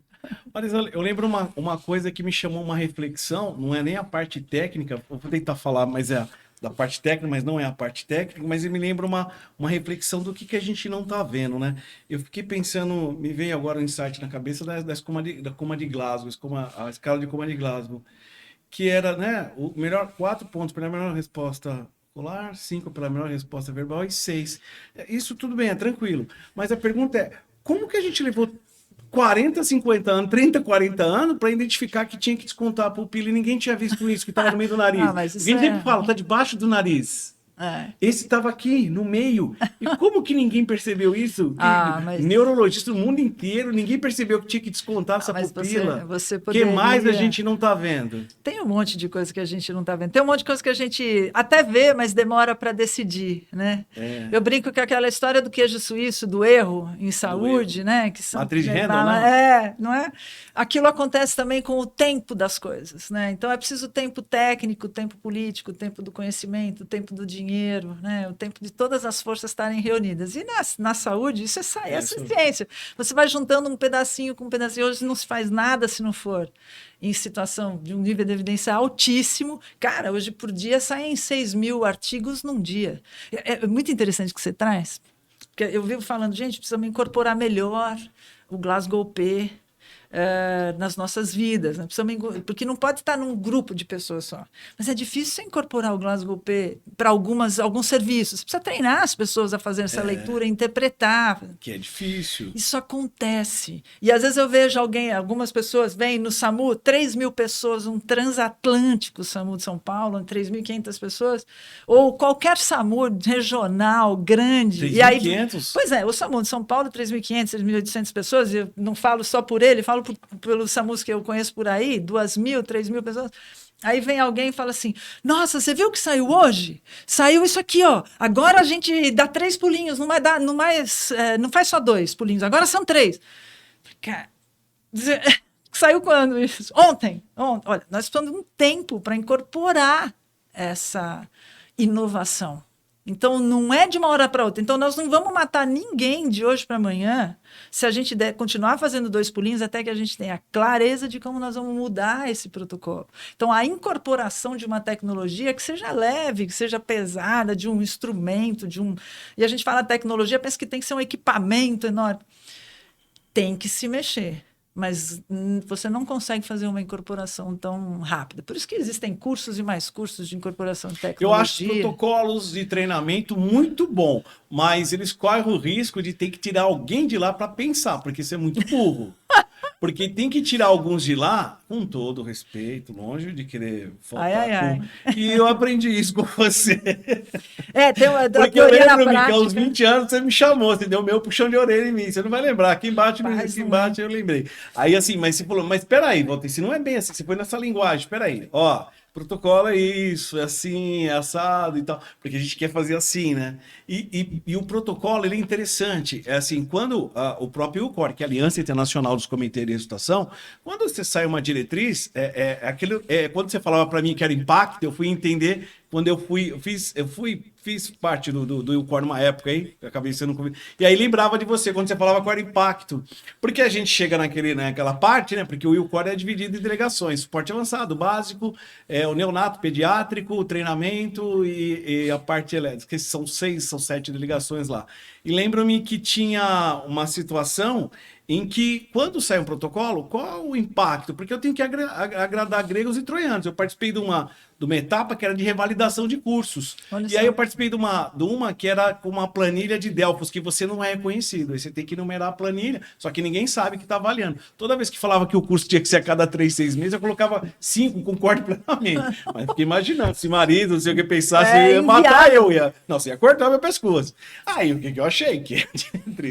Marisa, eu lembro uma coisa que me chamou uma reflexão, não é nem a parte técnica, eu vou tentar falar, mas é da parte técnica, mas não é a parte técnica, mas me lembra uma reflexão do que a gente não está vendo, né? Eu fiquei pensando, me veio agora um insight na cabeça da Coma de Glasgow, a escala de Coma de Glasgow, que era, né, o melhor 4 pontos pela melhor resposta ocular, 5 pela melhor resposta verbal e 6. Isso tudo bem, é tranquilo. Mas a pergunta é, como que a gente levou 40, 50 anos, 30, 40 anos para identificar que tinha que descontar a pupila e ninguém tinha visto isso, que estava no meio do nariz? Mas Ninguém sempre fala, tá debaixo do nariz. Esse estava aqui, no meio. E como que ninguém percebeu isso? Neurologista do mundo inteiro, ninguém percebeu que tinha que descontar essa pupila. O que mais a gente não está vendo? Tem um monte de coisa que a gente não está vendo. Tem um monte de coisa que a gente até vê, mas demora para decidir, né? Eu brinco com aquela história do queijo suíço, do erro em saúde, né? Que são, matriz de Randall, né? não é? Aquilo acontece também com o tempo das coisas, né? Então é preciso tempo técnico, tempo político, tempo do conhecimento, tempo do dinheiro, né? O tempo de todas as forças estarem reunidas. E na saúde, isso é ciência. Você vai juntando um pedacinho com um pedacinho. Hoje não se faz nada se não for em situação de um nível de evidência altíssimo. Cara, hoje por dia saem 6.000 artigos num dia. É muito interessante o que você traz, porque eu vivo falando, gente, precisamos incorporar melhor o Glasgow P nas nossas vidas, né? Porque não pode estar num grupo de pessoas só. Mas é difícil você incorporar o Glasgow P para alguns serviços. Você precisa treinar as pessoas a fazer essa leitura, interpretar. Que é difícil. Isso acontece. E às vezes eu vejo algumas pessoas vêm no SAMU, 3.000 pessoas, um transatlântico SAMU de São Paulo, 3.500 pessoas, ou qualquer SAMU regional, grande. 3.500? Pois é, o SAMU de São Paulo, 3.500, 3.800 pessoas, e eu não falo só por ele, falo pelos SAMUs que eu conheço por aí, 2.000, 3.000 pessoas. Aí vem alguém e fala assim, nossa, você viu o que saiu hoje? Saiu isso aqui, ó. Agora a gente dá 3 pulinhos, não faz só 2 pulinhos, agora são 3. Cara, saiu quando isso? Ontem. Olha, nós precisamos de um tempo para incorporar essa inovação. Então, não é de uma hora para outra. Então, nós não vamos matar ninguém de hoje para amanhã se a gente continuar fazendo 2 pulinhos até que a gente tenha clareza de como nós vamos mudar esse protocolo. Então, a incorporação de uma tecnologia que seja leve, que seja pesada, de um instrumento, E a gente fala tecnologia, pensa que tem que ser um equipamento enorme. Tem que se mexer. Mas você não consegue fazer uma incorporação tão rápida. Por isso que existem cursos e mais cursos de incorporação de tecnologia. Eu acho protocolos de treinamento muito bom, mas eles correm o risco de ter que tirar alguém de lá para pensar, porque isso é muito burro. Porque tem que tirar alguns de lá, com todo respeito, longe de querer faltar. E eu aprendi isso com você. Porque eu lembro que aos 20 anos você me chamou, você deu meu puxão de orelha em mim. Você não vai lembrar, aqui embaixo eu lembrei. Aí assim, mas você falou, mas peraí, Walter, se não é bem assim, você foi nessa linguagem, peraí, ó. Protocolo é isso, é assim, é assado e tal, porque a gente quer fazer assim, né? E o protocolo, ele é interessante, é assim, quando o próprio UCOR, que é a Aliança Internacional dos Comitês de Resultação, quando você sai uma diretriz, quando você falava para mim que era impacto, eu fui entender, quando eu fiz parte do UCOR numa época aí, eu acabei sendo convidado, e aí lembrava de você, quando você falava qual era impacto, porque a gente chega naquela parte, né, porque o UCOR é dividido em delegações, suporte avançado, básico, o neonato, pediátrico, o treinamento e a parte elétrica, que são 7 delegações lá. E lembro-me que tinha uma situação em que, quando sai um protocolo, qual o impacto? Porque eu tenho que agradar gregos e troianos. Eu participei de uma etapa que era de revalidação de cursos. Aí eu participei de uma que era com uma planilha de Delfos, que você não é reconhecido. Aí você tem que numerar a planilha, só que ninguém sabe que está avaliando. Toda vez que falava que o curso tinha que ser a cada 3, 6 meses, eu colocava 5, concordo plenamente. Mas fiquei imaginando, se marido, não sei o que pensasse, ia matar eu. Não, você ia cortar meu pescoço. Aí o que eu achei? Que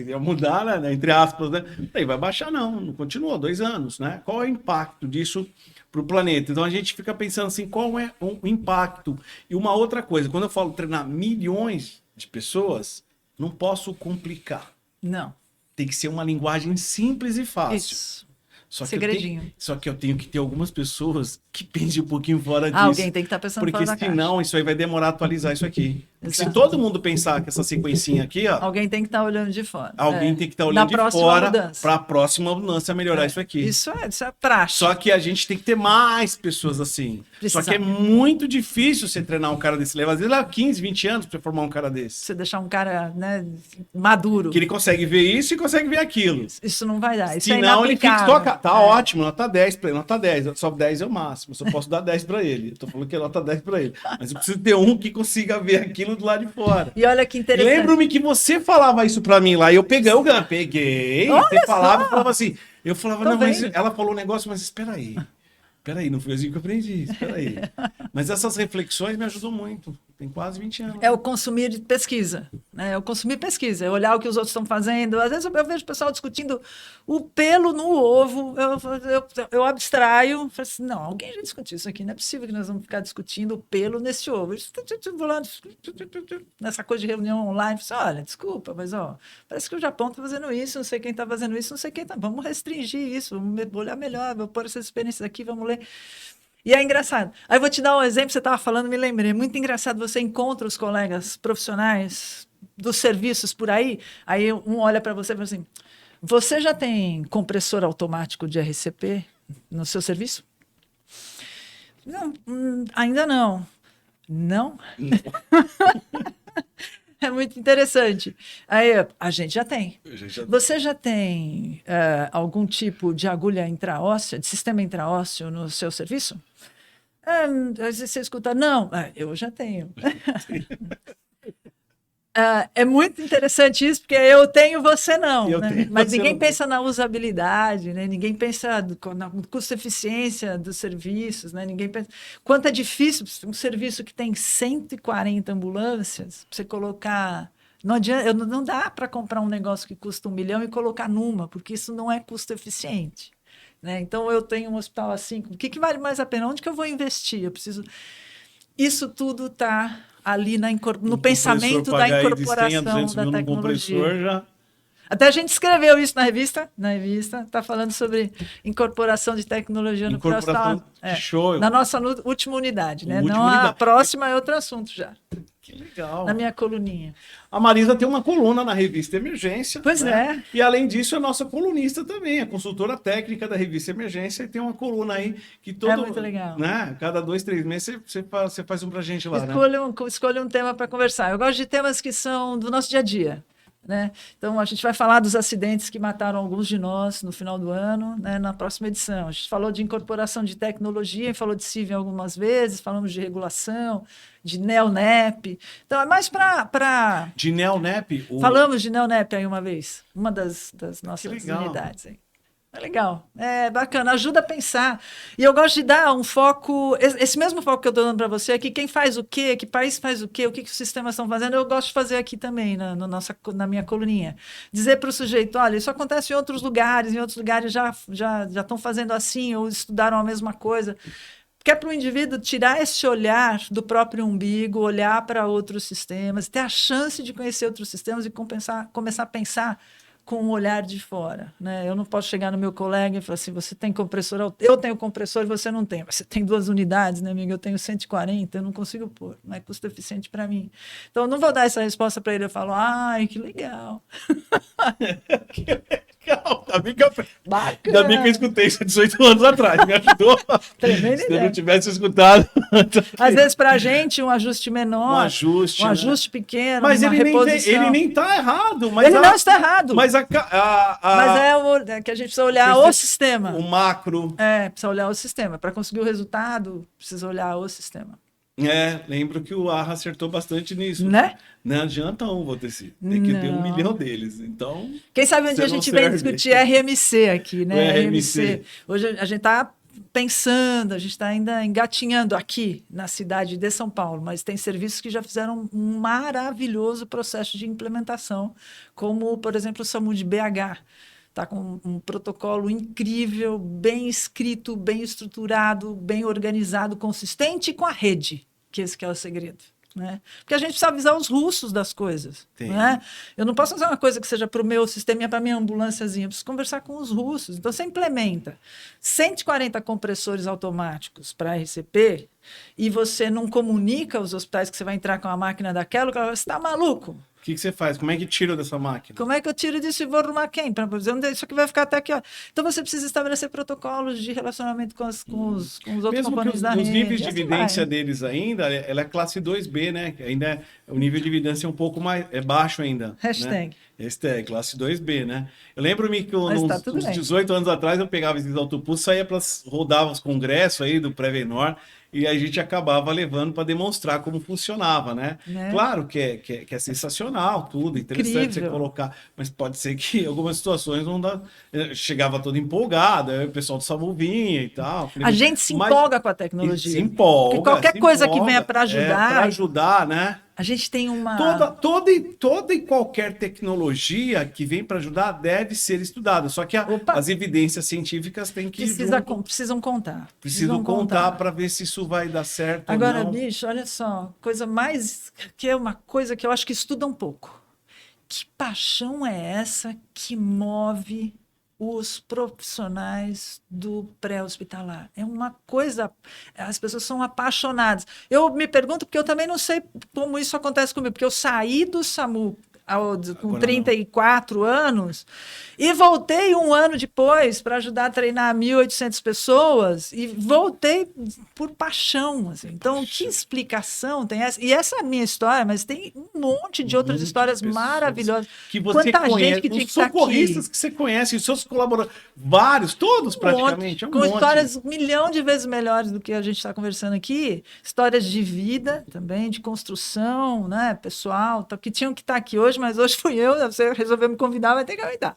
ia mudar, né? Entre aspas, né? Aí vai baixar, não continuou 2 anos, né? Qual é o impacto disso para o planeta? Então a gente fica pensando assim, qual é o impacto? E uma outra coisa, quando eu falo treinar milhões de pessoas, não posso complicar. Não. tem que ser uma linguagem simples e fácil. Isso. Só que Segredinho. só que eu tenho que ter algumas pessoas que pensem um pouquinho fora disso. Alguém tem que estar pensando porque fora da caixa. senão isso aí vai demorar a atualizar isso aqui. Porque se Exato. todo mundo pensar que essa sequencinha aqui, ó, Alguém tem que estar olhando de fora. alguém tem que estar Na olhando de próxima fora mudança. para a próxima mudança melhorar isso aqui. Isso é praxe. Só que a gente tem que ter mais pessoas assim. Precisa. Só que é muito difícil você treinar um cara desse. Às vezes leva 15, 20 anos para formar um cara desse. Você deixar um cara, né, maduro. Que ele consegue ver isso e consegue ver aquilo. Isso não vai dar. Isso Senão é ele fica inaplicável. só. Tá ótimo, nota 10 para ele, nota 10. Só 10 é o máximo. Eu só posso dar 10 para ele. Eu tô falando que é nota 10 para ele. Mas eu preciso ter um que consiga ver aquilo do lado de fora. E olha que interessante. Lembro-me que você falava isso pra mim lá, e eu peguei, Olha você falava só. e falava assim, eu falava, Tô não, mas vendo. ela falou um negócio, mas espera aí, não foi assim que eu aprendi, espera aí. Mas essas reflexões me ajudam muito, tem quase 20 anos. É o consumir de pesquisa, né? É o consumir pesquisa, é olhar o que os outros estão fazendo. Às vezes eu vejo o pessoal discutindo o pelo no ovo, eu abstraio, falo assim, não, alguém já discutiu isso aqui, não é possível que nós vamos ficar discutindo o pelo nesse ovo. Eu vou lá, nessa coisa de reunião online, falo assim, olha, desculpa, mas ó, parece que o Japão está fazendo isso, não sei quem está fazendo isso, não sei quem está, vamos restringir isso, vamos olhar melhor, vou pôr essas experiências aqui, vamos ler. E é engraçado. Aí eu vou te dar um exemplo, você estava falando, me lembrei. É muito engraçado, você encontra os colegas profissionais dos serviços por aí um olha para você e fala assim, você já tem compressor automático de RCP no seu serviço? Não, ainda não. Não? É muito interessante. Aí a gente já tem. Você já tem algum tipo de agulha intraóssea, de sistema intraósseo no seu serviço? Aí você escuta, não, eu já tenho. É muito interessante isso, porque eu tenho, você não. Né? Mas ninguém pensa na usabilidade, né? Ninguém pensa na custo-eficiência dos serviços, né? Ninguém pensa. Quanto é difícil um serviço que tem 140 ambulâncias, você colocar. Não adianta, não dá para comprar um negócio que custa 1 milhão e colocar numa, porque isso não é custo-eficiente. Né? Então, eu tenho um hospital assim, o que vale mais a pena? Onde que eu vou investir? Eu preciso. Isso tudo está ali no pensamento da incorporação da tecnologia. Já... Até a gente escreveu isso na revista está falando sobre incorporação de tecnologia no hospital. Show. Na nossa última unidade, né? A próxima é outro assunto já. Que legal. Na minha coluninha. A Marisa tem uma coluna na revista Emergência. Pois né? é. E além disso, é nossa colunista também, a consultora técnica da revista Emergência, e tem uma coluna aí que todo. É muito legal. Né? Cada 2, 3 meses você faz um pra gente lá. Escolha um tema para conversar. Eu gosto de temas que são do nosso dia a dia. Né? Então, a gente vai falar dos acidentes que mataram alguns de nós no final do ano, né? Na próxima edição. A gente falou de incorporação de tecnologia, falou de CIV algumas vezes, falamos de regulação, de NEONEP. Então, é mais para... De NEONEP? Falamos de NEONEP aí uma vez, uma das nossas unidades aí. É legal, é bacana, ajuda a pensar. E eu gosto de dar um foco, esse mesmo foco que eu estou dando para você aqui, quem faz o quê, que país faz o quê, o que os sistemas estão fazendo, eu gosto de fazer aqui também, na minha coluninha. Dizer para o sujeito, olha, isso acontece em outros lugares já estão fazendo assim, ou estudaram a mesma coisa. Porque é para o indivíduo tirar esse olhar do próprio umbigo, olhar para outros sistemas, ter a chance de conhecer outros sistemas e começar a pensar com um olhar de fora, né? Eu não posso chegar no meu colega e falar assim, você tem compressor, eu tenho compressor e você não tem. Você tem 2 unidades, né, amigo? Eu tenho 140, eu não consigo pôr, não é custo eficiente para mim. Então, eu não vou dar essa resposta para ele, eu falo, ai, que legal. Que legal, ainda bem que eu escutei isso há 18 anos atrás, me ajudou. Tremenda Se ideia. eu não tivesse escutado... Às vezes, para a gente, um ajuste menor, um ajuste pequeno, mas uma reposição. ele nem está errado. Mas ele não está errado. Mas é que a gente precisa olhar o sistema. O macro. Precisa olhar o sistema. Para conseguir o resultado, precisa olhar o sistema. Lembro que o Arra acertou bastante nisso. Né? Não adianta Voteci. Tem que ter 1 milhão deles. Então. Quem sabe um dia a gente vem discutir RMC aqui, né? RMC. Hoje a gente está pensando, a gente está ainda engatinhando aqui na cidade de São Paulo, mas tem serviços que já fizeram um maravilhoso processo de implementação, como, por exemplo, o SAMU de BH. Está com um protocolo incrível, bem escrito, bem estruturado, bem organizado, consistente com a rede, que esse que é o segredo. né? Porque a gente precisa avisar os russos das coisas. Sim. Né? Eu não posso fazer uma coisa que seja para o meu sistema, para a minha ambulânciazinha. Eu preciso conversar com os russos. Então, você implementa 140 compressores automáticos para RCP e você não comunica aos hospitais que você vai entrar com a máquina daquela, você está maluco? O que você faz? Como é que tira dessa máquina? Como é que eu tiro disso e vou arrumar quem? Para dizer, isso aqui vai ficar até aqui. Ó. Então você precisa estabelecer protocolos de relacionamento com os outros Mesmo componentes que da os rede. níveis de Assim evidência vai. deles ainda, ela é classe 2B, né? Ainda o nível de evidência é um pouco mais baixo ainda. Hashtag. Né? Hashtag, classe 2B, né? Eu lembro-me que Mas tá uns tudo bem. 18 anos atrás eu pegava esses autobusses, saía para rodava os congressos aí do Prevenor e a gente acabava levando para demonstrar como funcionava, né? Claro que é sensacional tudo, interessante você colocar, mas pode ser que em algumas situações não dá. Chegava todo empolgado, aí o pessoal do SAMU vinha e tal. A gente se empolga com a tecnologia. Se empolga. Porque qualquer coisa que venha para ajudar. Para ajudar, né? A gente tem uma. Toda e qualquer tecnologia que vem para ajudar deve ser estudada. Só que as evidências científicas têm que precisam contar. Precisam contar para ver se isso vai dar certo. Agora, ou não. bicho, olha só, coisa mais. Que é uma coisa que eu acho que estuda um pouco. Que paixão é essa que move os profissionais do pré-hospitalar? É uma coisa, as pessoas são apaixonadas. Eu me pergunto, porque eu também não sei como isso acontece comigo, porque eu saí do SAMU com 34 anos e voltei um ano depois para ajudar a treinar 1.800 pessoas e voltei por paixão. Assim. Então, que explicação tem essa? E essa é a minha história, mas tem um monte de outras histórias maravilhosas. Que você Quanta conhece, gente que tinha os que estar socorristas aqui. que você conhece, os seus colaboradores, vários, todos praticamente. Com histórias 1 milhão de vezes melhores do que a gente está conversando aqui. Histórias de vida também, de construção, né, pessoal, que tinham que estar aqui hoje, mas hoje fui eu, você resolveu me convidar, vai ter que convidar.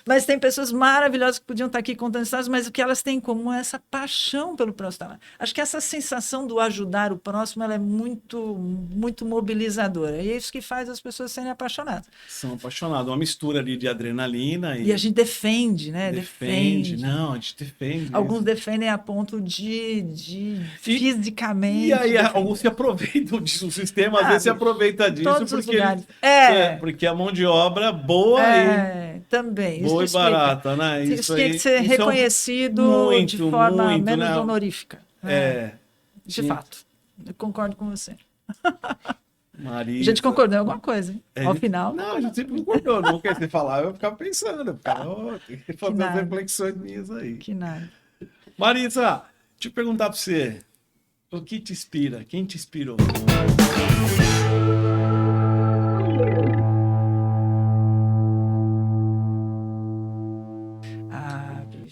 Mas tem pessoas maravilhosas que podiam estar aqui contando histórias, mas o que elas têm em comum é essa paixão pelo próximo. Acho que essa sensação do ajudar o próximo ela é muito, muito mobilizadora. E é isso que faz as pessoas serem apaixonadas. São apaixonadas. Uma mistura ali de adrenalina. E a gente defende, né? Defende. Não, a gente defende. Alguns defendem a ponto de fisicamente. E aí alguns se aproveitam disso. O sistema às vezes se aproveita disso. Todos os lugares. Porque a mão de obra boa também. Boa e barata, né? Isso tinha que ser reconhecido de forma menos honorífica. De fato. Eu concordo com você. Marisa. A gente concordou em alguma coisa, hein? Ao final. Não, a gente sempre concordou. Não quer você falar, eu ficava pensando. Tem que fazer as reflexões minhas aí. Que nada. Marisa, deixa eu perguntar para você. O que te inspira? Quem te inspirou?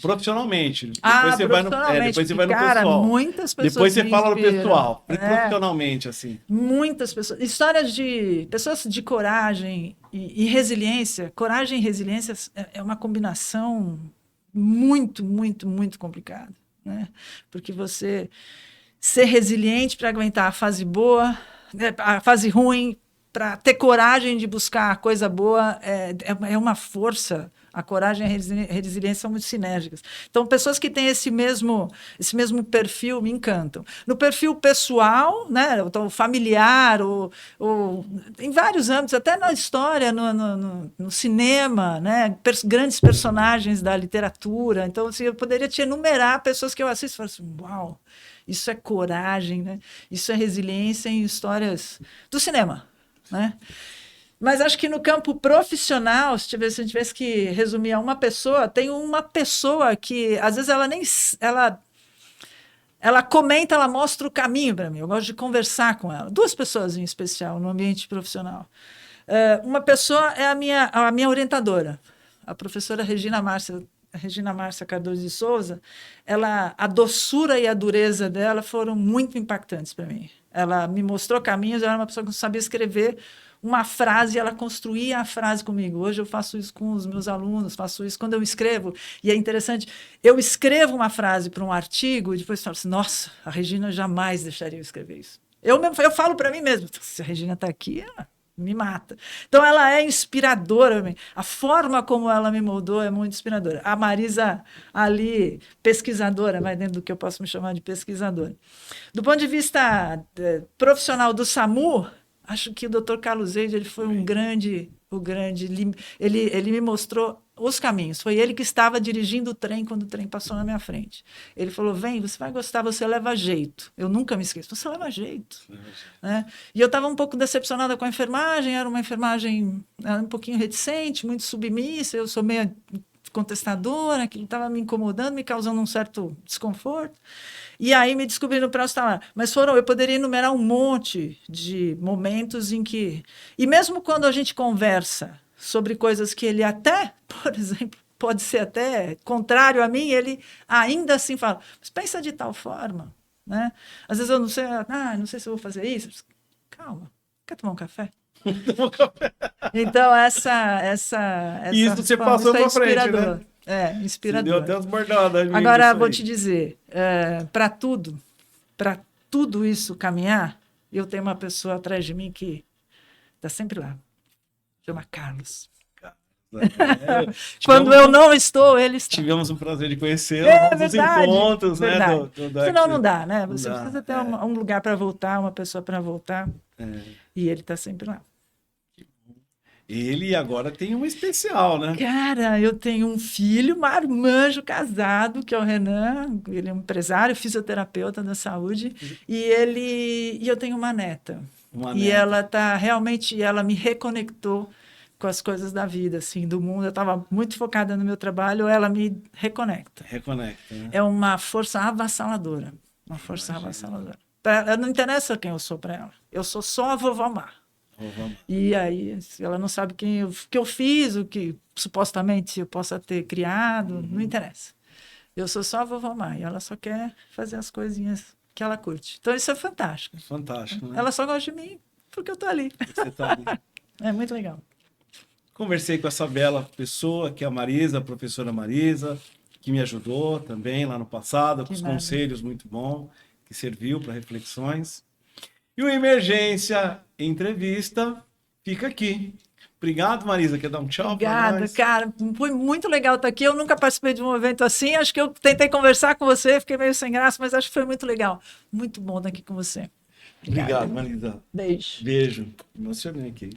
Profissionalmente. Depois você vai no pessoal. Muitas pessoas. Depois você fala no pessoal. Profissionalmente, assim. Muitas pessoas. Histórias de pessoas de coragem e resiliência. Coragem e resiliência é uma combinação muito, muito, muito complicada. Né? Porque você ser resiliente para aguentar a fase boa, a fase ruim, para ter coragem de buscar a coisa boa, é uma força. A coragem e a resiliência são muito sinérgicas. Então, pessoas que têm esse mesmo perfil me encantam. No perfil pessoal, né, então, familiar, em vários âmbitos, até na história, no cinema, né, grandes personagens da literatura. Então, assim, eu poderia te enumerar pessoas que eu assisto e falo assim, uau, isso é coragem, né? Isso é resiliência em histórias do cinema, né? Mas acho que no campo profissional, se a gente tivesse que resumir a uma pessoa, tem uma pessoa que, às vezes, ela comenta, ela mostra o caminho para mim. Eu gosto de conversar com ela. 2 pessoas em especial no ambiente profissional. Uma pessoa é a minha orientadora, a professora Regina Márcia Cardoso de Souza. A doçura e a dureza dela foram muito impactantes para mim. Ela me mostrou caminhos, eu era uma pessoa que não sabia escrever uma frase, ela construía a frase comigo. Hoje eu faço isso com os meus alunos, faço isso quando eu escrevo. E é interessante, eu escrevo uma frase para um artigo e depois falo assim, nossa, a Regina jamais deixaria eu escrever isso. Eu falo para mim mesmo, se a Regina está aqui, me mata. Então, ela é inspiradora. A forma como ela me moldou é muito inspiradora. A Marisa, ali, pesquisadora, vai dentro do que eu posso me chamar de pesquisadora. Do ponto de vista profissional do SAMU, acho que o Dr. Carlos Eide, ele foi ele me mostrou os caminhos. Foi ele que estava dirigindo o trem quando o trem passou na minha frente. Ele falou, vem, você vai gostar, você leva jeito. Eu nunca me esqueço, você leva jeito. Né? E eu estava um pouco decepcionada com a enfermagem, era uma enfermagem um pouquinho reticente, muito submissa, eu sou meio contestadora, aquilo estava me incomodando, me causando um certo desconforto. E aí me descobri no pré-hospitalar. Mas eu poderia enumerar um monte de momentos em que... E mesmo quando a gente conversa sobre coisas que ele até, por exemplo, pode ser até contrário a mim, ele ainda assim fala, mas pensa de tal forma, né? Às vezes eu não sei, não sei se eu vou fazer isso. Calma, quer tomar um café? Então, isso você passou para frente, né? Inspirador. Você deu até umas bordadas. Agora, vou te dizer, para tudo isso caminhar, eu tenho uma pessoa atrás de mim que está sempre lá. Chama Carlos. Quando eu não estou, ele está. Tivemos o prazer de conhecê-lo nos encontros, verdade. né? Senão não dá, né? Você precisa ter um lugar para voltar, uma pessoa para voltar. E ele está sempre lá. Ele agora tem um especial, né? Cara, eu tenho um filho, marmanjo, casado, que é o Renan. Ele é um empresário, fisioterapeuta da saúde. E eu tenho uma neta. Ela tá realmente, ela me reconectou com as coisas da vida, assim, do mundo. Eu estava muito focada no meu trabalho, ela me reconecta. Reconecta, né? É uma força avassaladora. Uma força avassaladora. Não interessa quem eu sou para ela. Eu sou só a vovó Mar. E aí, ela não sabe que eu fiz, o que supostamente eu possa ter criado, não interessa. Eu sou só a vovó Mar, e ela só quer fazer as coisinhas que ela curte. Então, isso é fantástico. Fantástico, né? Ela só gosta de mim porque eu tô ali. Você tá ali. É muito legal. Conversei com essa bela pessoa, que é a Marisa, a professora Marisa, que me ajudou também lá no passado, com os conselhos muito bons, que serviu para reflexões. E o Emergência Entrevista fica aqui. Obrigado, Marisa. Quer dar um tchau para nós? Obrigada, cara. Foi muito legal estar aqui. Eu nunca participei de um evento assim. Acho que eu tentei conversar com você, fiquei meio sem graça, mas acho que foi muito legal. Muito bom estar aqui com você. Obrigado, Marisa. Beijo. Beijo. Emocionei aqui.